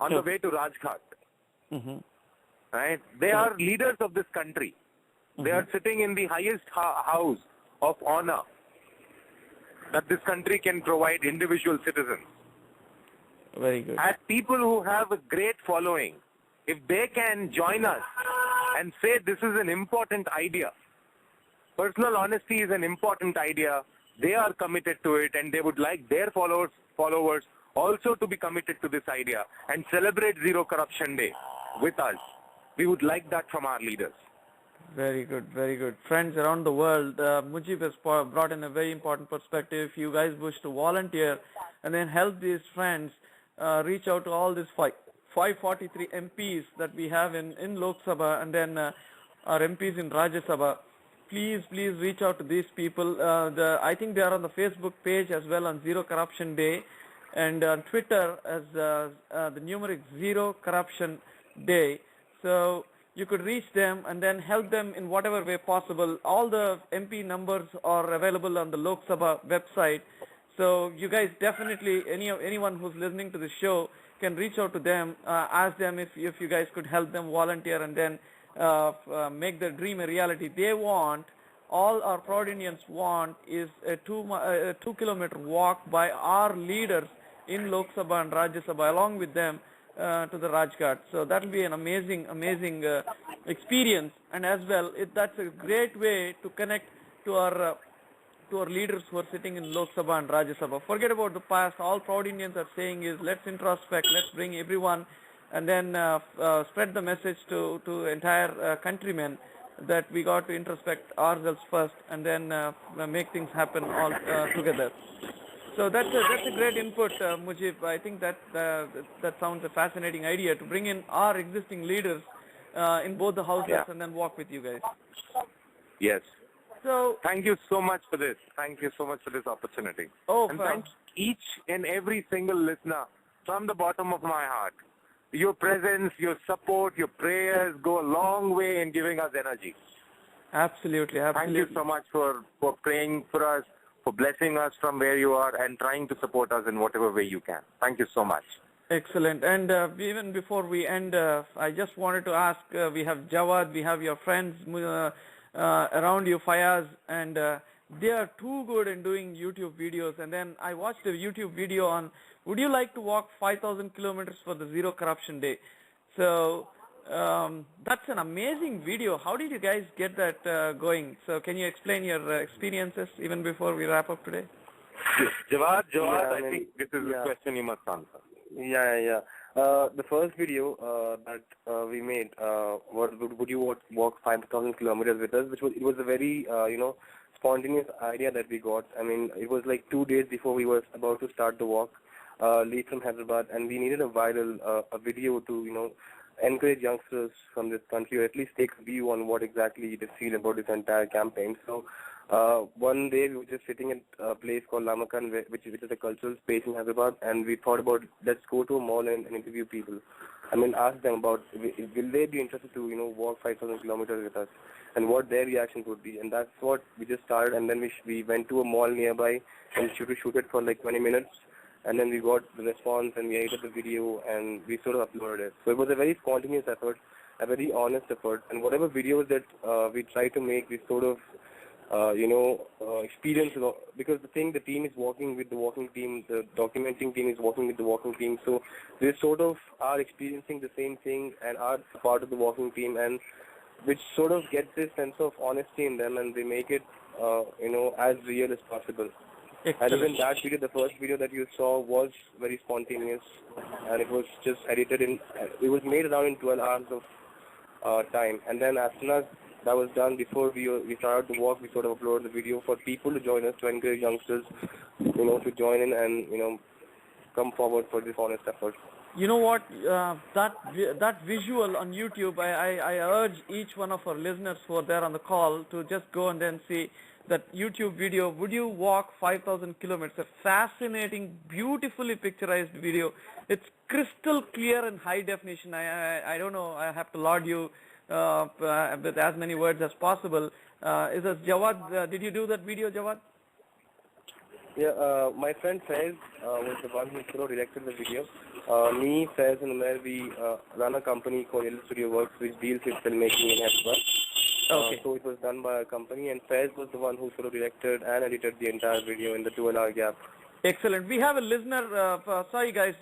on the way to Rajghat. Right? They are leaders of this country. They are sitting in the highest house of honor that this country can provide individual citizens. Very good. As people who have a great following, if they can join us and say this is an important idea, personal honesty is an important idea, they are committed to it and they would like their followers also to be committed to this idea and celebrate Zero Corruption Day with us. We would like that from our leaders. Very good, very good. Friends around the world, Mujib has brought in a very important perspective. If you guys wish to volunteer and then help these friends reach out to all these 543 MPs that we have in Lok Sabha and then our MPs in Rajya Sabha, please reach out to these people. I think they are on the Facebook page as well on Zero Corruption Day, and on Twitter as the numeric Zero Corruption Day. So you could reach them and then help them in whatever way possible. All the MP numbers are available on the Lok Sabha website. So you guys definitely, anyone who's listening to the show can reach out to them, ask them if you guys could help them volunteer and then make their dream a reality. They want, all our proud Indians want, is a 2-kilometer walk by our leaders in Lok Sabha and Rajya Sabha along with them to the Rajghat. So that will be an amazing experience, and as well that's a great way to connect to our leaders who are sitting in Lok Sabha and Rajya Sabha. Forget about the past. All proud Indians are saying is, let's introspect, let's bring everyone and then spread the message to entire countrymen that we got to introspect ourselves first and then make things happen all together. So that's a great input, Mujib. I think that sounds a fascinating idea to bring in our existing leaders in both the houses and then walk with you guys. Yes. So thank you so much for this. Thank you so much for this opportunity. And thank each and every single listener from the bottom of my heart. Your presence, your support, your prayers go a long way in giving us energy. Absolutely. Thank you so much for praying for us, for blessing us from where you are and trying to support us in whatever way you can. Thank you so much. Excellent. And even before we end, I just wanted to ask, we have Jawad, we have your friends around you, Fayaz, and they are too good in doing YouTube videos. And then I watched a YouTube video on, would you like to walk 5,000 kilometers for the Zero Corruption Day? So that's an amazing video. How did you guys get that going? So can you explain your experiences even before we wrap up today? Jawad, I think this is a question you must answer. The first video that we made was, would you walk 5,000 kilometers with us? It was a very spontaneous idea that we got. I mean, it was like 2 days before we were about to start the walk, leave from Hyderabad, and we needed a viral a video to encourage youngsters from this country, or at least take a view on what exactly they feel about this entire campaign. So one day we were just sitting at a place called Lamakan, which is a cultural space in Hyderabad, and we thought about, let's go to a mall and interview people. I mean, ask them about, will they be interested to walk 5,000 kilometers with us, and what their reactions would be. And that's what we just started, and then we went to a mall nearby and shoot it for like 20 minutes. And then we got the response and we edited the video and we sort of uploaded it. So it was a very spontaneous effort, a very honest effort. And whatever videos that we try to make, we sort of, experience, because the team is working with the walking team, the documenting team is working with the walking team. So they sort of are experiencing the same thing and are part of the walking team, and which sort of gets this sense of honesty in them, and they make it, as real as possible. Excellent. And even that video, the first video that you saw, was very spontaneous, and it was just edited it was made around in 12 hours of time. And then as soon as that was done, before we started to walk, we sort of uploaded the video for people to join us, to encourage youngsters, to join in and, come forward for this honest effort. You know what, that visual on YouTube, I urge each one of our listeners who are there on the call to just go and then see that YouTube video, would you walk 5,000 kilometers? A fascinating, beautifully picturized video. It's crystal clear and high definition. I don't know, I have to laud you with as many words as possible. Is this Jawad? Did you do that video, Jawad? Yeah, my friend Faiz was the one who sort of directed the video. Me, Faiz and Umair, we run a company called Yellow Studio Works, which deals with filmmaking in Hyderabad. Okay. So it was done by a company, and Faiz was the one who sort of directed and edited the entire video in the 2.5 gap. Excellent. We have a listener. Sorry, guys.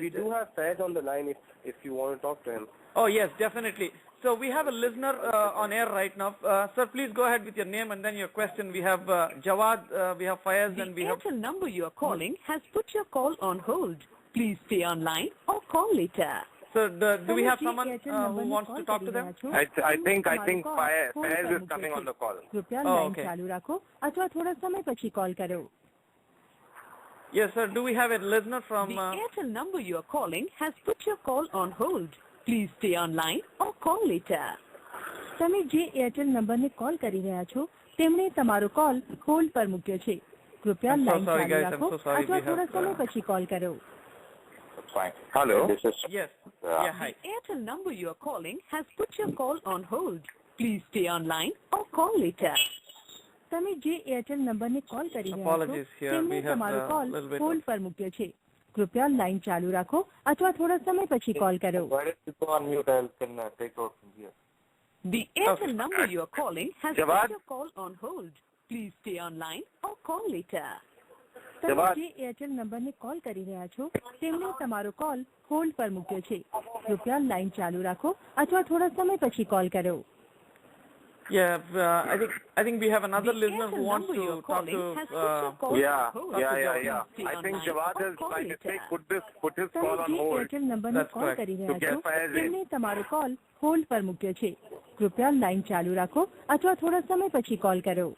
We do have Faiz on the line if you want to talk to him. Oh, yes, definitely. So we have a listener on air right now. Sir, please go ahead with your name and then your question. We have Jawad, we have Fayaz, and we have... The number you are calling has put your call on hold. Please stay online or call later. So do we have someone who wants to talk to them? I think Faiz is coming on the call. कृपया Oh, line okay. ચાલુ રાખો અથવા થોડા સમય પછી call કરો. Yes, sir. Do we have a listener from? The Airtel number you are calling has put your call on hold. Please stay online or call later. તમે જે એરટેલ નંબરને કોલ કરી રહ્યા છો તેમણે તમારો કોલ હોલ્ડ પર મૂક્યો છે. કૃપયા I'm so લાઈન sorry, ચાલુ guys. I'm રાખો so sorry. અથવા We થોડા have, સમય પછી કોલ કરો. That's fine. Hello. This is Yes. Yeah. Hi. The Airtel number you are calling has put your call on hold. Please stay online or call later. તમે જે Airtel નંબરને call કરી રહ્યા છો Apologies here. તેમણે We have તમારો a call little bit hold પર મૂક્યો છે. કૃપયા લાઈન ચાલુ રાખો અથવા થોડા સમય પછી કોલ કરો. Why don't you go on mute? I can take over from here. The Airtel number you are calling has Jawad? put your call on hold. Please stay online or call later. તમે જવાબ. જે Airtel નંબરને call કરી રહ્યા છો તેમણે તમારો call hold પર મૂક્યો છે. કૃપયા લાઈન ચાલુ રાખો અથવા થોડા સમય પછી કોલ કરો. Yeah. I think we have another The listener who Airtel wants number you to are talk calling has put your to. call Yeah, on hold. yeah. Stay I think online Jawad or is call trying to say later. put his તમે call on જે hold. Airtel નંબરને That's call correct. કરી To રહ્યા get છો Faiz in. તેમણે તમારો call hold પર મૂક્યો છે. કૃપયા લાઈન ચાલુ રાખો અથવા થોડા સમય પછી કોલ કરો.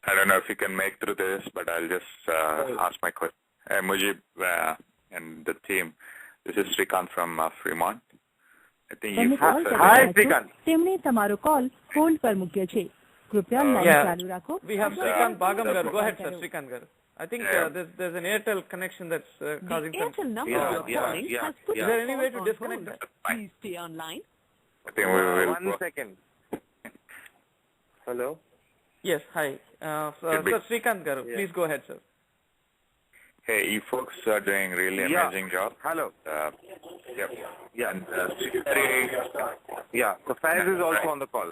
I don't know if you can make through this, but I'll just ask my question. Mujib and the team, this is Srikant from Fremont. I think તમે you કોલ કરી Hi, રહ્યા છો Srikant. તેમણે તમારો call hold પર મૂક્યો છે. કૃપયા લાઈન Yeah. ચાલુ રાખો We have અથવા Srikant થોડા સમય Bagamgar. પછી Go કોલ ahead, sir. કરો. Srikant Gar. I think Yeah. there's an Airtel connection that's The causing some. Airtel number Yeah, you are yeah, calling yeah, has put yeah. Is there your any call way to on disconnect hold. that? Please stay online. I think we will. 1 second. Hello. Yes. Hi. Should be. Sir Srikant Gar. Please go ahead, sir. Hey, you folks are doing really Yeah. amazing job. Hello. Yep. Yeah. And Srihari, Yeah. So Faiz is also on the call.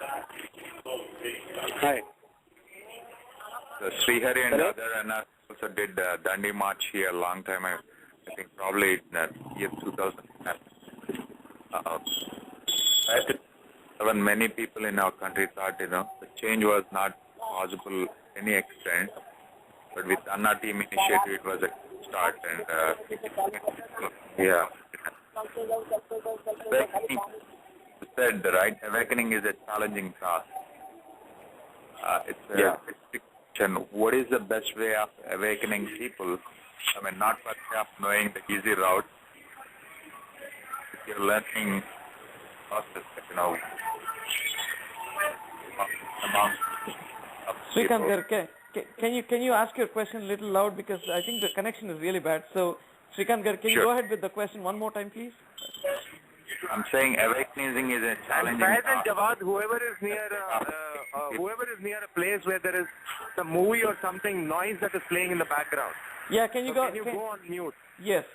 Hi. Srihari and Hello? other and us also did Dandi March here a long time. I think probably in year 2000. When many people in our country thought, the change was not possible to any extent. But with Anna team initiative, it was a start, and Yeah. awakening, you said right, awakening is a challenging task. It's a question. What is the best way of awakening people? I mean, not per se of knowing the easy route. If you're learning process, among Srikant people. Gar, can you ask your question a little loud, because I think the connection is really bad. So Srikant Gar, can you Sure. go ahead with the question one more time, please? I'm saying awakening is a challenging Faiz and task. Jawad, whoever is near a place where there is some movie or something noise that is playing in the background. Yeah, can you So go? can you go on mute? Yes.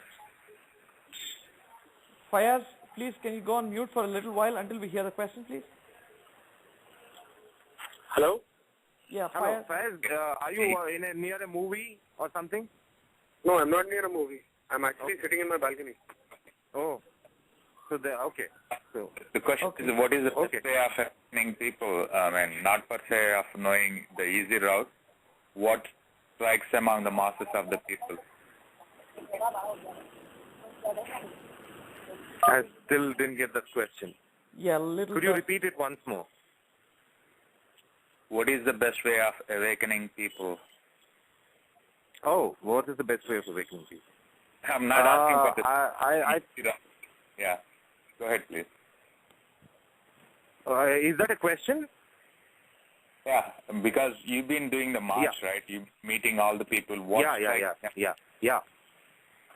Fayaz, please, can you go on mute for a little while until we hear the question, please? Hello? Yeah, Hello, Fayaz. Faiz, are you near a movie or something? No, I'm not near a movie. I'm actually sitting in my balcony. Oh. So okay. So The question is, what is the best Okay. way of awakening people? I mean, not per se of knowing the easy route. What strikes among the masses of the people? I still didn't get that question. Yeah, a little Could you bit. repeat it once more? What is the best way of awakening people? Oh, what is the best way of awakening people? I'm not asking for the I easy route. Yeah. Go ahead, please. is that a question? Yeah, because you've been doing the march, right? You meeting all the people. What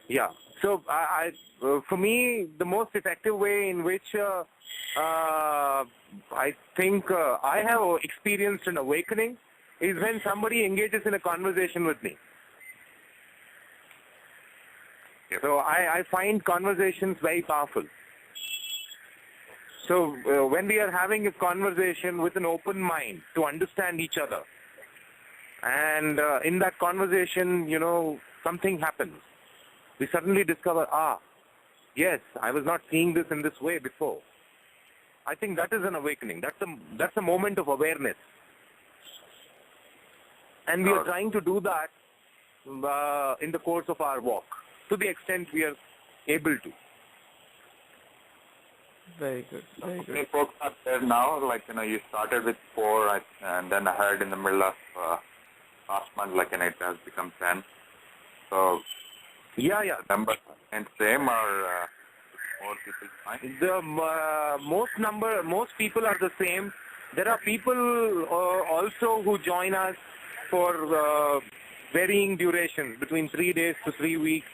Yeah. So for me, the most effective way in which I think I have experienced an awakening is when somebody engages in a conversation with me. Yep. So I find conversations very powerful. So when we are having a conversation with an open mind to understand each other, and in that conversation, something happens. We suddenly discover, yes, I was not seeing this in this way before. I think that is an awakening. That's a moment of awareness. And we are trying to do that in the course of our walk, to the extent we are able to. Very good. Very How good. many folks are there now? Like, you started with 4, and then I heard in the middle of last month, like, it has become 10. So, Yeah. numbers and same or more people join? The most people are the same. There are people also who join us for varying duration, between 3 days to 3 weeks.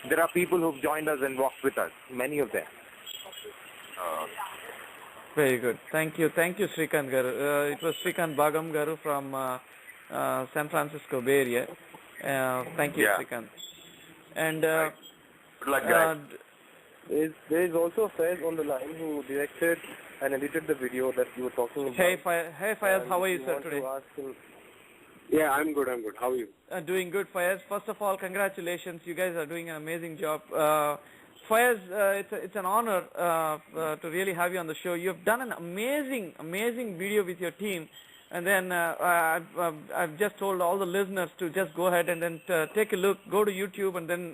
There are people who've joined us and walked with us, many of them. Very good. Thank you, Srikant Garu. It was Srikant Bhagam Garu from San Francisco Bay Area. Thank you, Yeah. Srikant. And Good luck, guys. There is also Faiz on the line who directed and edited the video that you were talking about. hey, Fayaz, how are you, We sir, want today? to ask him. Yeah, I'm good. How are you? Doing good, Fayaz. First of all, congratulations. You guys are doing an amazing job. Fayaz, it's an honor to really have you on the show. You have done an amazing video with your team. And then I've just told all the listeners to just go ahead and then take a look, go to YouTube, and then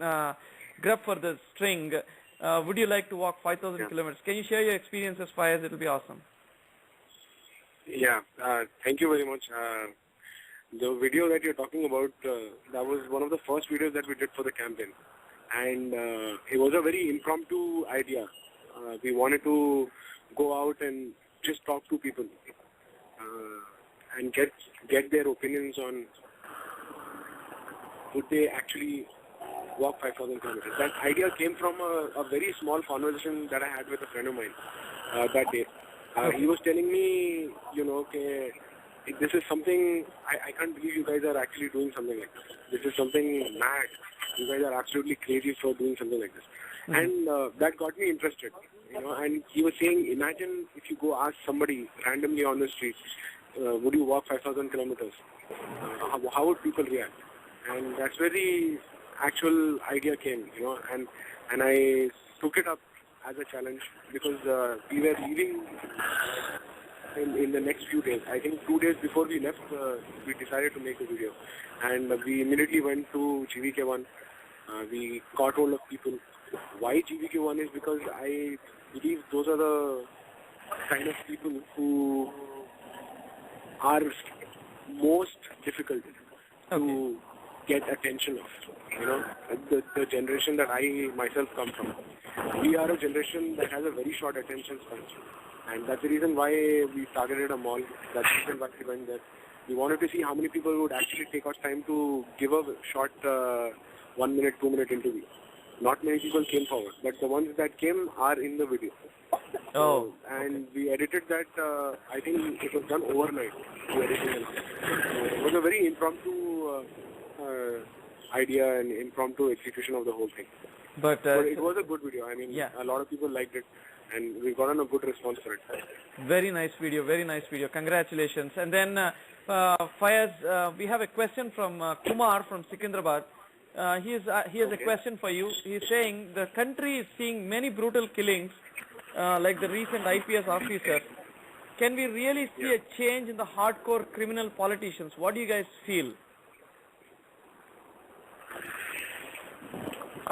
grab for the string. Would you like to walk 5,000 kilometers? Can you share your experiences, Fayaz? It'll be awesome. Yeah, thank you very much. The video that you're talking about, that was one of the first videos that we did for the campaign. And it was a very impromptu idea. We wanted to go out and just talk to people and get their opinions on would they actually walk 5,000 kilometers. That idea came from a very small conversation that I had with a friend of mine that day. He was telling me, okay, this is something, I can't believe you guys are actually doing something like this. This is something mad. You guys are absolutely crazy for doing something like this. And that got me interested, and he was saying, imagine if you go ask somebody randomly on the street, would you walk 5,000 kilometers? How would people react? And that's where the actual idea came, and I took it up as a challenge because we were leaving in the next few days. I think 2 days before we left, we decided to make a video, and we immediately went to GVK1. We got hold of people. Why GVK1 is because I believe those are the kind of people who are most difficult to get attention of. The generation that I myself come from. We are a generation that has a very short attention span. And that's the reason why we targeted a mall. That's the reason why we went there. We wanted to see how many people would actually take out time to give a short 1 minute, 2 minute interview. Not many people came forward, but the ones that came are in the video. And we edited that, I think it was done overnight. It was a very impromptu idea and impromptu execution of the whole thing. But it was a good video. I mean, a lot of people liked it, and we got a good response for it. Very nice video, very nice video. Congratulations. And then, Fayaz, we have a question from Kumar from Secunderabad. He has a question for you. He's saying the country is seeing many brutal killings, like the recent IPS officer. Can we really see a change in the hardcore criminal politicians? What do you guys feel?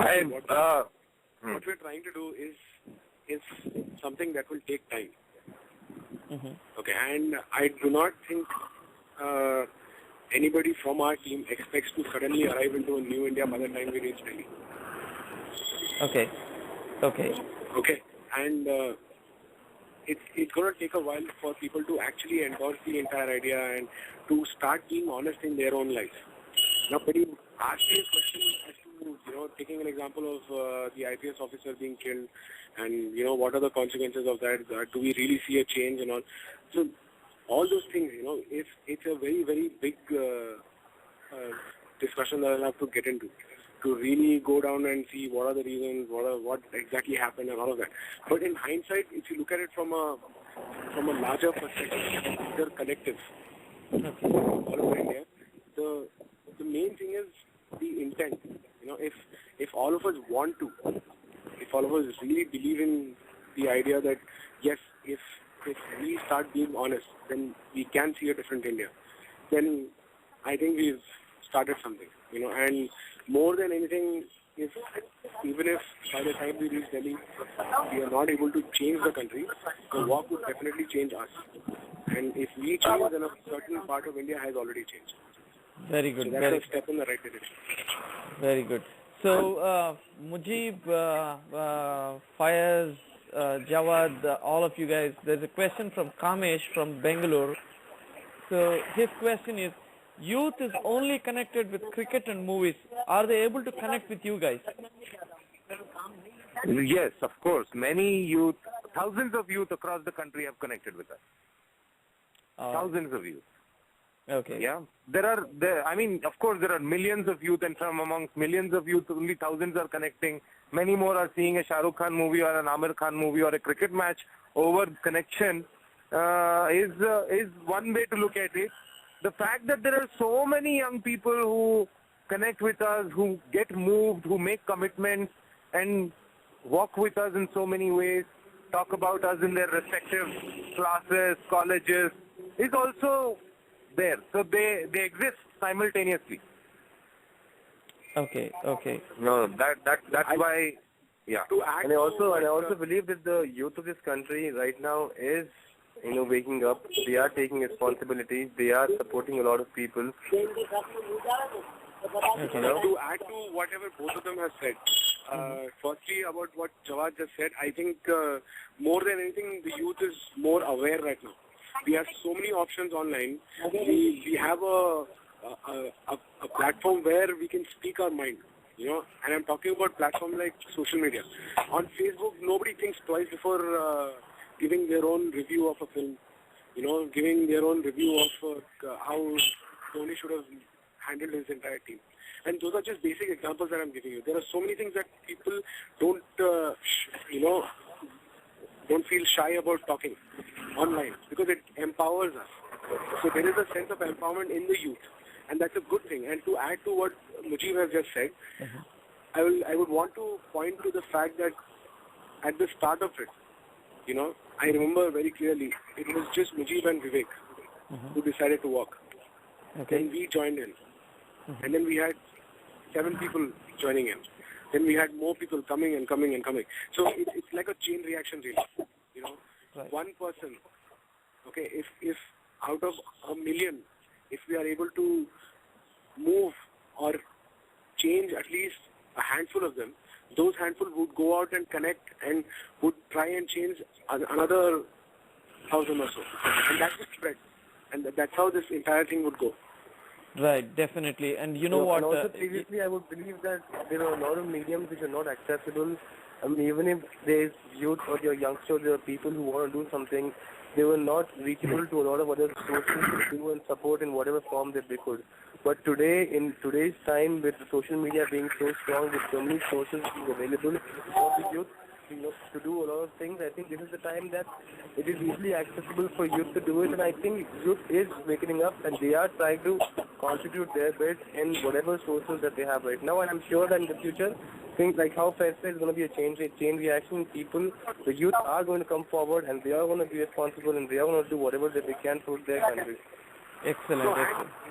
What we're trying to do is something that will take time. Okay, and I do not think anybody from our team expects to suddenly arrive into a new India by the time we reach Delhi. Okay, and it's going to take a while for people to actually endorse the entire idea and to start being honest in their own lives. Now, but you asked me a question as to, taking an example of the IPS officer being killed and, what are the consequences of that? Do we really see a change and all? So, all those things, it's a very, very big discussion that I'll have to get into to really go down and see what are the reasons, what exactly happened and all of that. But in hindsight, if you look at it from a larger perspective, they're collective. All over India, the main thing is the intent. If all of us want to, if all of us really believe in the idea that yes, if we start being honest, then we can see a different India. Then I think we've started something. And more than anything, even if by the time we reach Delhi, we are not able to change the country, the walk would definitely change us. And if we change, then a certain part of India has already changed. Very good. So that's a step in the right direction. Very good. So, Mujib, Fayaz, Jawad, all of you guys, there's a question from Kamesh from Bangalore. So his question is, youth is only connected with cricket and movies. Are they able to connect with you guys? Yes, of course. Many youth, thousands of youth across the country have connected with us. Thousands of youth. Okay. Yeah. Of course, there are millions of youth, and from amongst millions of youth, only thousands are connecting. Many more are seeing a Shah Rukh Khan movie or an Amir Khan movie or a cricket match over connection. Is one way to look at it. The fact that there are so many young people who connect with us, who get moved, who make commitments and walk with us in so many ways, talk about us in their respective classes, colleges, is also there. So they exist simultaneously. Okay. No, that's why. Yeah. And I also believe that the youth of this country right now is, waking up. They are taking responsibilities. They are supporting a lot of people. Okay. To add to whatever both of them have said, firstly about what Jawad just said, I think more than anything, the youth is more aware right now. We have so many options online. We have a platform where we can speak our mind, and I'm talking about platforms like social media. On Facebook, nobody thinks twice before giving their own review of a film, giving their own review of how Dhoni should have handled his entire team. And those are just basic examples that I'm giving you. There are so many things that people don't feel shy about talking online because it empowers us. So there is a sense of empowerment in the youth, and that's a good thing. And to add to what Mujib has just said, I would want to point to the fact that at the start of it, I remember very clearly, it was just Mujib and Vivek who decided to walk. Okay. Then we joined in. And then we had 7 people joining in. Then we had more people coming and coming and coming. So it's like a chain reaction really. Right. One person, okay, if out of a million, if we are able to move or change at least a handful of them, those handful would go out and connect and would try and change another 1,000 or so. And that would spread. And that's how this entire thing would go. Right, definitely. And what? And also previously, I would believe that there are a lot of mediums which are not accessible. Even if there's youth or your youngsters, there are people who want to do something, they were not reachable to a lot of other sources to do and support in whatever form that they could. But today, in today's time, with the social media being so strong, with so many sources being available for the youth, to do a lot of things, I think this is the time that it is easily accessible for youth to do it. And I think youth is waking up and they are trying to contribute their bit in whatever sources that they have right now. And I'm sure that in the future, things like how Festa is going to be a chain reaction. People, the youth are going to come forward and they are going to be responsible and they are going to do whatever that they can for their country. Excellent.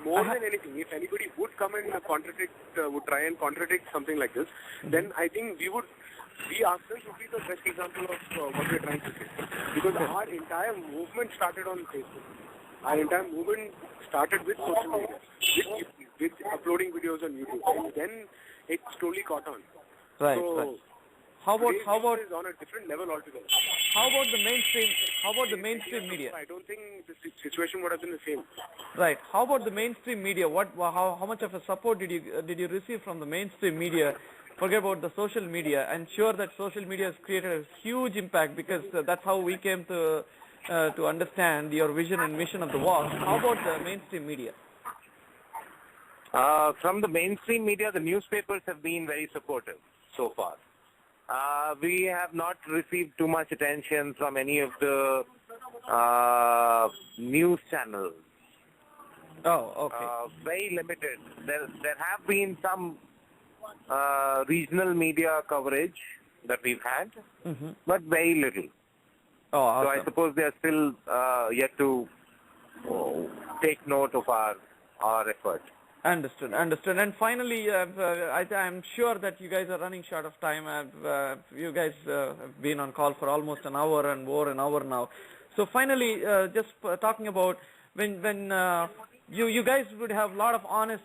More than anything, if anybody would come and would try and contradict something like this, then I think we ourselves would be the best example of what we're trying to say. Because our entire movement started on Facebook. Our entire movement started with social media, with uploading videos on YouTube, and then it slowly caught on. Right. How about is on a different level altogether. How about the mainstream media? I don't think the situation would have been the same. Right. How about the mainstream media? How much of a support did you receive from the mainstream media? Forget about the social media. I'm sure that social media has created a huge impact because that's how we came to understand your vision and mission of the walk. How about the mainstream media? From the mainstream media, the newspapers have been very supportive so far. We have not received too much attention from any of the news channels. Oh, okay. Very limited. There have been some regional media coverage that we've had, but very little. Oh, awesome. So I suppose they are still yet to take note of our effort. Understood. And finally, I'm sure that you guys are running short of time. You guys have been on call for almost an hour and over an hour now. So finally, just talking about when you guys would have a lot of honest,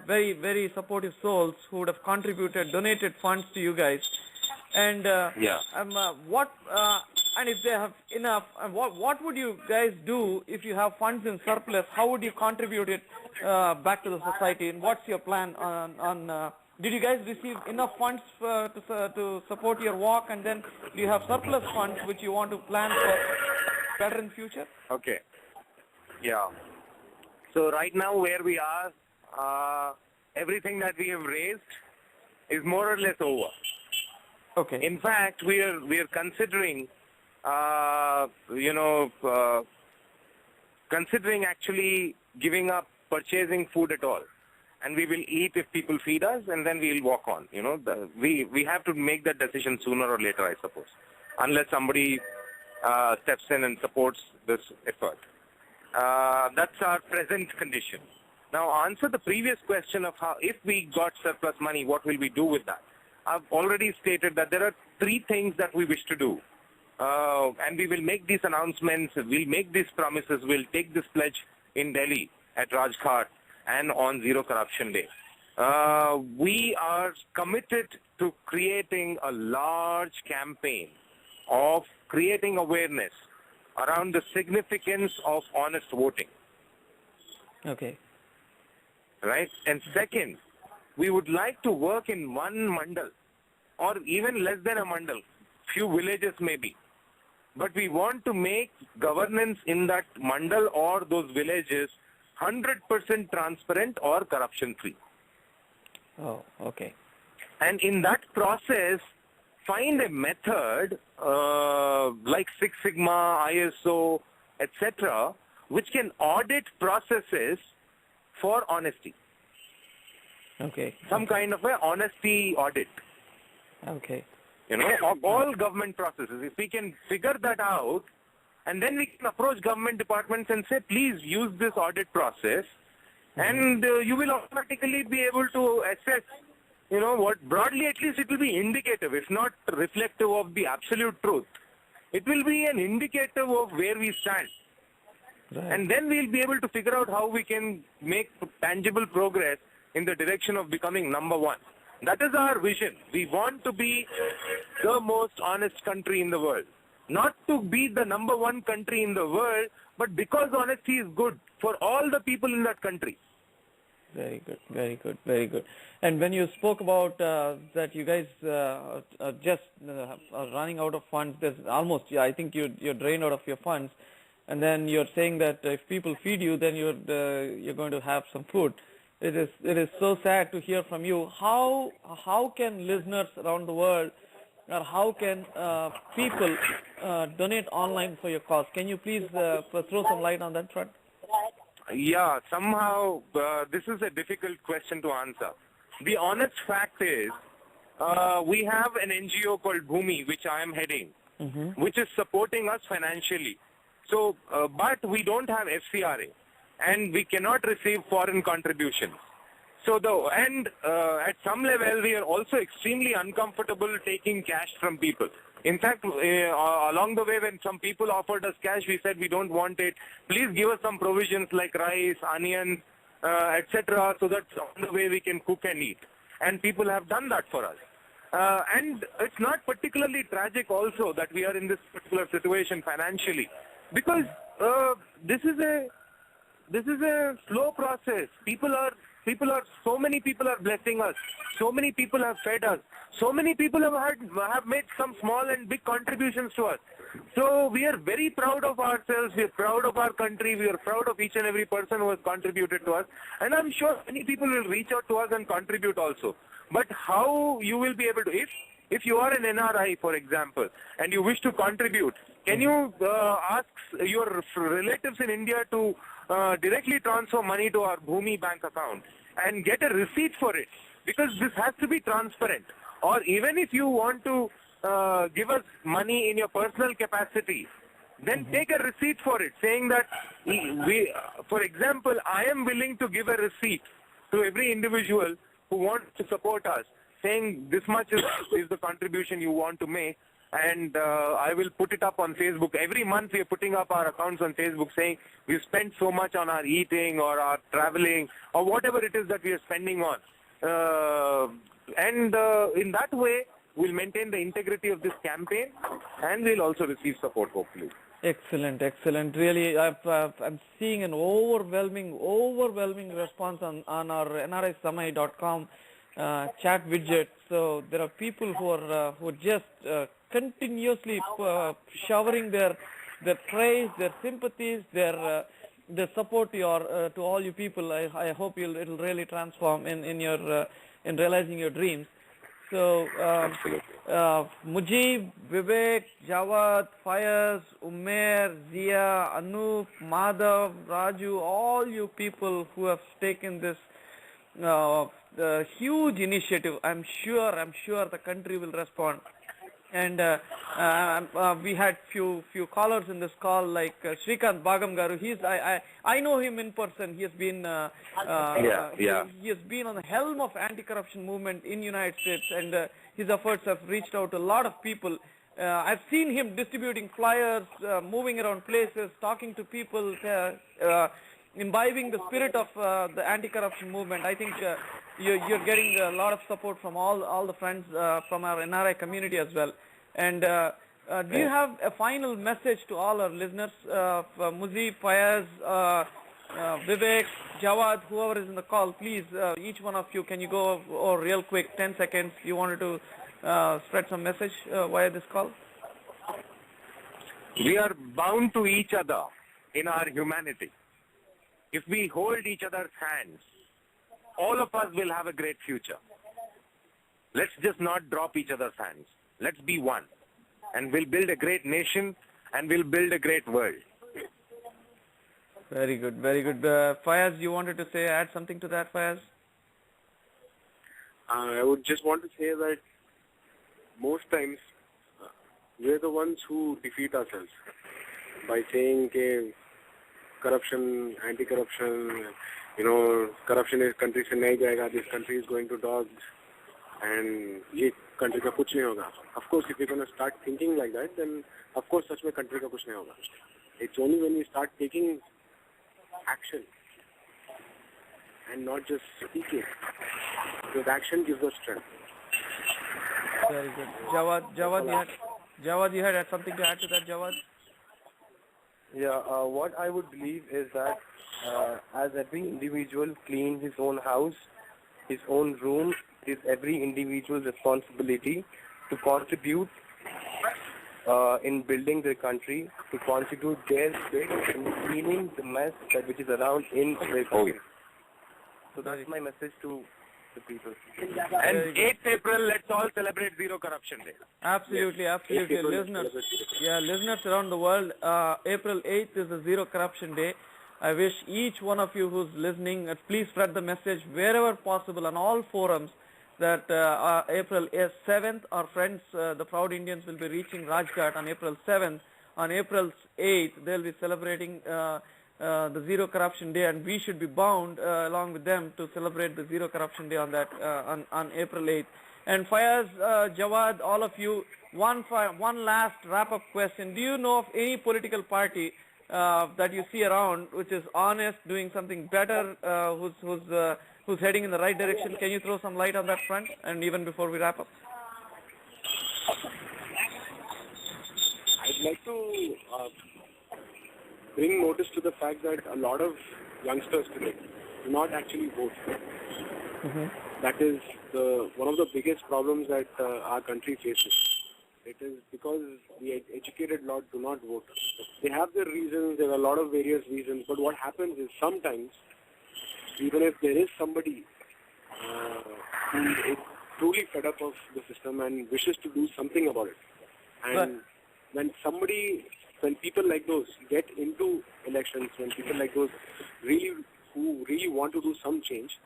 very, very supportive souls who would have contributed, donated funds to you guys. And and if they have enough, what would you guys do if you have funds in surplus? How would you contribute it back to the society? And what's your plan on did you guys receive enough funds to support your walk, and then do you have surplus funds which you want to plan for better in future? Okay. Yeah. So right now where we are, everything that we have raised is more or less over. Okay. In fact, we are considering, considering actually giving up purchasing food at all, and we will eat if people feed us, and then we will walk on. We have to make that decision sooner or later, I suppose, unless somebody steps in and supports this effort. That's our present condition. Now, answer the previous question of how, if we got surplus money, what will we do with that? I've already stated that there are 3 things that we wish to do. And we will make these announcements, we'll make these promises, we'll take this pledge in Delhi at Rajghat and on Zero Corruption Day. We are committed to creating a large campaign of creating awareness around the significance of honest voting. Okay. Right? And second, we would like to work in one mandal, or even less than a mandal, few villages maybe. But we want to make governance in that mandal or those villages 100% transparent or corruption-free. Oh, okay. And in that process, find a method like Six Sigma, ISO, etc., which can audit processes for honesty. Okay. Some kind of a honesty audit. Okay. Of all government processes. If we can figure that out, and then we can approach government departments and say, please use this audit process, and you will automatically be able to assess, what broadly at least it will be indicative, if not reflective of the absolute truth. It will be an indicative of where we stand. Right. And then we'll be able to figure out how we can make tangible progress in the direction of becoming number 1. That is our vision. We want to be the most honest country in the world. Not to be the number 1 country in the world, but because honesty is good for all the people in that country. Very good, very good, very good. And when you spoke about that you guys are just are running out of funds, there's almost, I think you're drained out of your funds, and then you're saying that if people feed you, then you're going to have some food. It is so sad to hear from you. How can listeners around the world, or how can people donate online for your cause? Can you please throw some light on that front? Yeah, somehow this is a difficult question to answer. The honest fact is, we have an NGO called Bhumi, which I am heading, which is supporting us financially. So, but we don't have FCRA, and we cannot receive foreign contributions. So, at some level, we are also extremely uncomfortable taking cash from people. In fact, along the way, when some people offered us cash, we said we don't want it. Please give us some provisions like rice, onions, etc., so that on the way we can cook and eat. And people have done that for us. And it's not particularly tragic also that we are in this particular situation financially, because this is a slow process. So many people are blessing us. So many people have fed us. So many people have made some small and big contributions to us. So we are very proud of ourselves. We are proud of our country. We are proud of each and every person who has contributed to us. And I'm sure many people will reach out to us and contribute also. But how you will be able to, if you are an NRI, for example, and you wish to contribute, can you ask your relatives in India to directly transfer money to our Bhumi bank account and get a receipt for it? Because this has to be transparent. Or even if you want to give us money in your personal capacity, then take a receipt for it, saying that, for example, I am willing to give a receipt to every individual who wants to support us, saying this much is the contribution you want to make, and I will put it up on Facebook. Every month we are putting up our accounts on Facebook saying we've spent so much on our eating or our traveling or whatever it is that we are spending on. In that way, we'll maintain the integrity of this campaign, and we'll also receive support, hopefully. Excellent, excellent. Really, I'm seeing an overwhelming response on our nrisamai.com chat widget. So there are people who are just continuously showering their praise, their sympathies, their support to all you people. I hope it'll really transform in realizing your dreams. So, Mujib, Vivek, Jawad, Fayaz, Umair, Zia, Anup, Madhav, Raju, all you people who have taken this huge initiative, I'm sure the country will respond. And we had few callers in this call, like Shrikant Bagam Garu. I know him in person. He has been he has been on the helm of anti-corruption movement in United States, and his efforts have reached out to a lot of people. I've seen him distributing flyers, moving around places, talking to people, imbibing the spirit of the anti-corruption movement. I think you're getting a lot of support from all the friends from our NRI community as well. And do you have a final message to all our listeners? Mujib, Fayaz, Vivek, Jawad, whoever is in the call, please, each one of you, can you go over real quick, 10 seconds, you wanted to spread some message via this call? We are bound to each other in our humanity. If we hold each other's hands, all of us will have a great future. Let's just not drop each other's hands. Let's be one. And we'll build a great nation, and we'll build a great world. Very good, very good. Fayaz, you wanted to add something to that, Fayaz? I would just want to say that most times we're the ones who defeat ourselves by saying, okay, corruption, anti-corruption, corruption is country se nahi jayega, this country is going to dogs, and ye country ka kuch nahi hoga. Of course, if you're going to start thinking like that, then of course such mein country ka kuch nahi hoga. It's only when you start taking action and not just speaking, because action gives us strength. Very good. Jawad, you had something to add to that, Jawad? Yeah, what I would believe is that as every individual cleans his own house, his own room, it is every individual's responsibility to contribute in building their country, to contribute their bit in cleaning the mess which is around in their country. So that's my message to the people. And 8th April, let's all celebrate Zero Corruption Day. Absolutely, absolutely. Listeners around the world, April 8th is the Zero Corruption Day. I wish each one of you who's listening, please spread the message wherever possible on all forums that April 7th, our friends, the Proud Indians, will be reaching Rajghat on April 7th. On April 8th, they'll be celebrating the Zero Corruption Day, and we should be bound along with them to celebrate the Zero Corruption Day on that on April 8th. And Fayaz, Jawad, all of you, one last wrap-up question. Do you know of any political party that you see around which is honest, doing something better, who's heading in the right direction? Can you throw some light on that front? And even before we wrap up, I'd like to bring notice to the fact that a lot of youngsters today do not actually vote. That is one of the biggest problems that our country faces. It is because the educated lot do not vote. They have their reasons, there are a lot of various reasons, but what happens is sometimes, even if there is somebody who is truly fed up of the system and wishes to do something about it, and when people like those get into elections, when people like those who really want to do some change,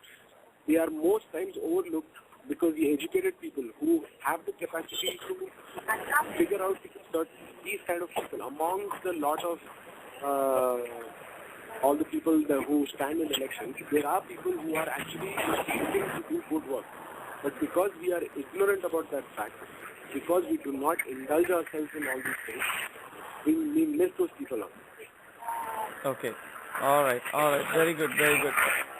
they are most times overlooked, because the educated people who have the capacity to figure out these kind of people amongst a lot of all the people who stand in elections, there are people who are actually seeking to do good work. But because we are ignorant about that fact, because we do not indulge ourselves in all these things, we miss those people out. Okay. All right. Very good.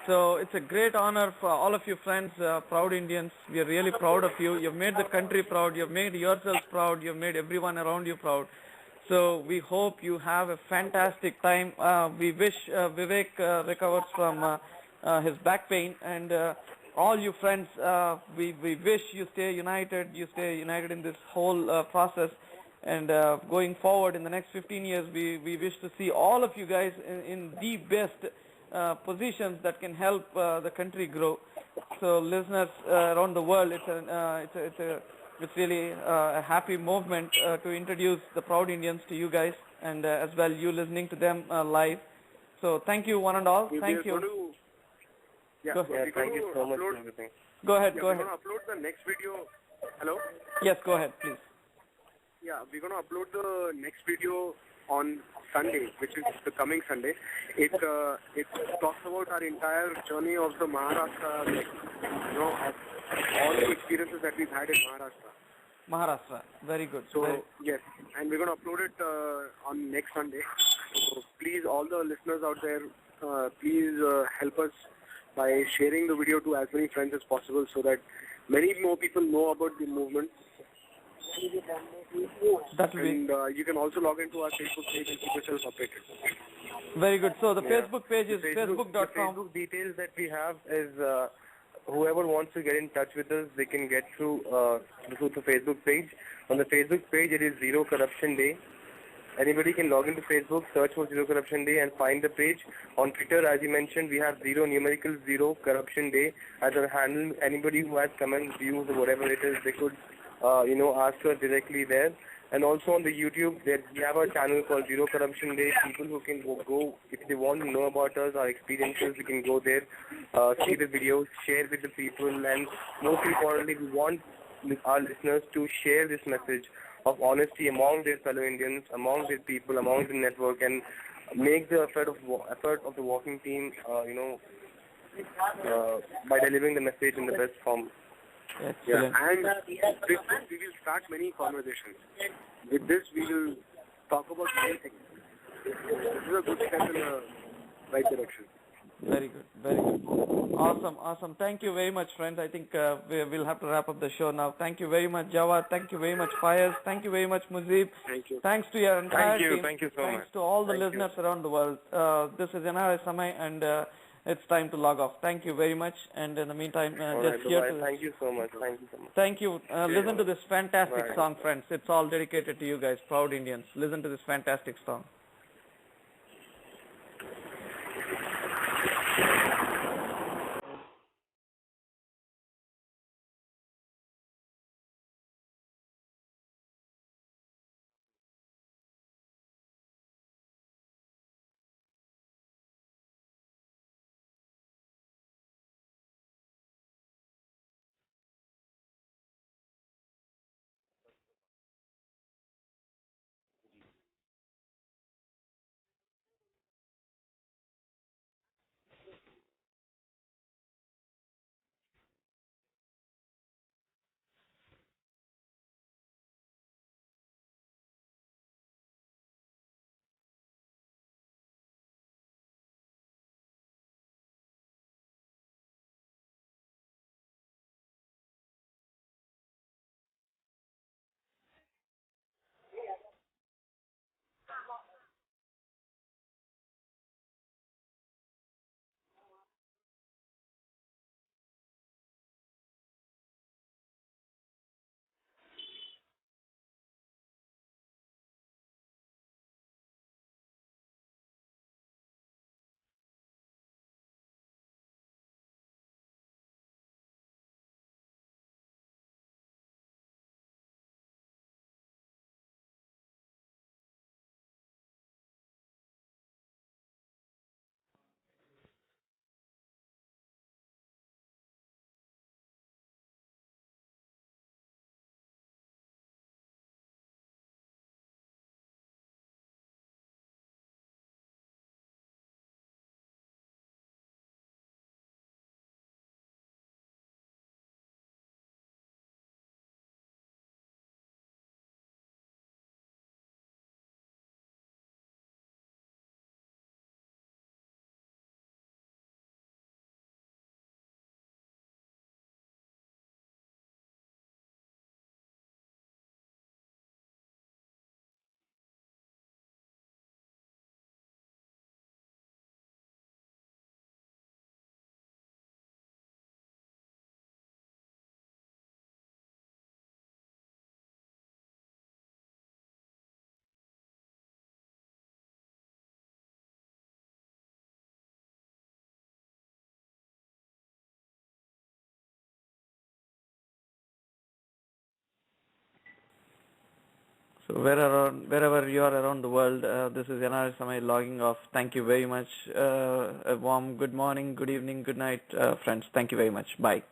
So it's a great honor for all of you friends, proud Indians. We are really proud of you. You've made the country proud. You've made yourselves proud. You've made everyone around you proud. So we hope you have a fantastic time. We wish Vivek recovers from his back pain, and all you friends, we wish you stay united in this whole process. And going forward in the next 15 years, we wish to see all of you guys in the best positions that can help the country grow. So listeners around the world, it's really a happy moment to introduce the Proud Indians to you guys, and as well you listening to them live. So thank you one and all. Thank you. Thank you so much for everything. Go ahead. We're going to upload the next video. Hello? Yes, go ahead, please. Yeah, we're going to upload the next video on Sunday, which is the coming Sunday. It talks about our entire journey of the Maharashtra, of all the experiences that we've had in Maharashtra. Very good. So, yes, and we're going to upload it on next Sunday. So, please, all the listeners out there, please help us by sharing the video to as many friends as possible so that many more people know about the movement. And you can also log into our Facebook page and keep yourself updated. Very good. So the Facebook page is facebook.com. The Facebook details that we have is whoever wants to get in touch with us, they can get through the Facebook page. On the Facebook page, it is Zero Corruption Day. Anybody can log into Facebook, search for Zero Corruption Day and find the page. On Twitter, as you mentioned, we have numerical Zero Corruption Day as our handle. Anybody who has comments, views, or whatever it is, they could ask us directly there. And also on the YouTube, we have a channel called Zero Corruption Day. People who can go if they want to know about us, our experiences, we can go there, see the videos, share with the people, and most importantly, we want our listeners to share this message of honesty among their fellow Indians, among their people, among the network, and make the effort of the walking team, by delivering the message in the best form. Excellent. And with this, we will start many conversations. With this, we will talk about many things. This is a good step in the right direction. Very good. Awesome. Thank you very much, friends. I think we'll have to wrap up the show now. Thank you very much, Jawad. Thank you very much, Fayez. Thank you very much, Muzib. Thank you. Thanks to your entire team. Thank you so much. Thanks to all the listeners around the world. This is NRI Samay, and it's time to log off. Thank you very much. And in the meantime, Thank you so much. Thank you. Listen to this fantastic song, friends. It's all dedicated to you guys, proud Indians. Listen to this fantastic song. So wherever you are around the world, this is NRS Samay logging off. Thank you very much. A warm good morning, good evening, good night, friends. Thank you very much. Bye.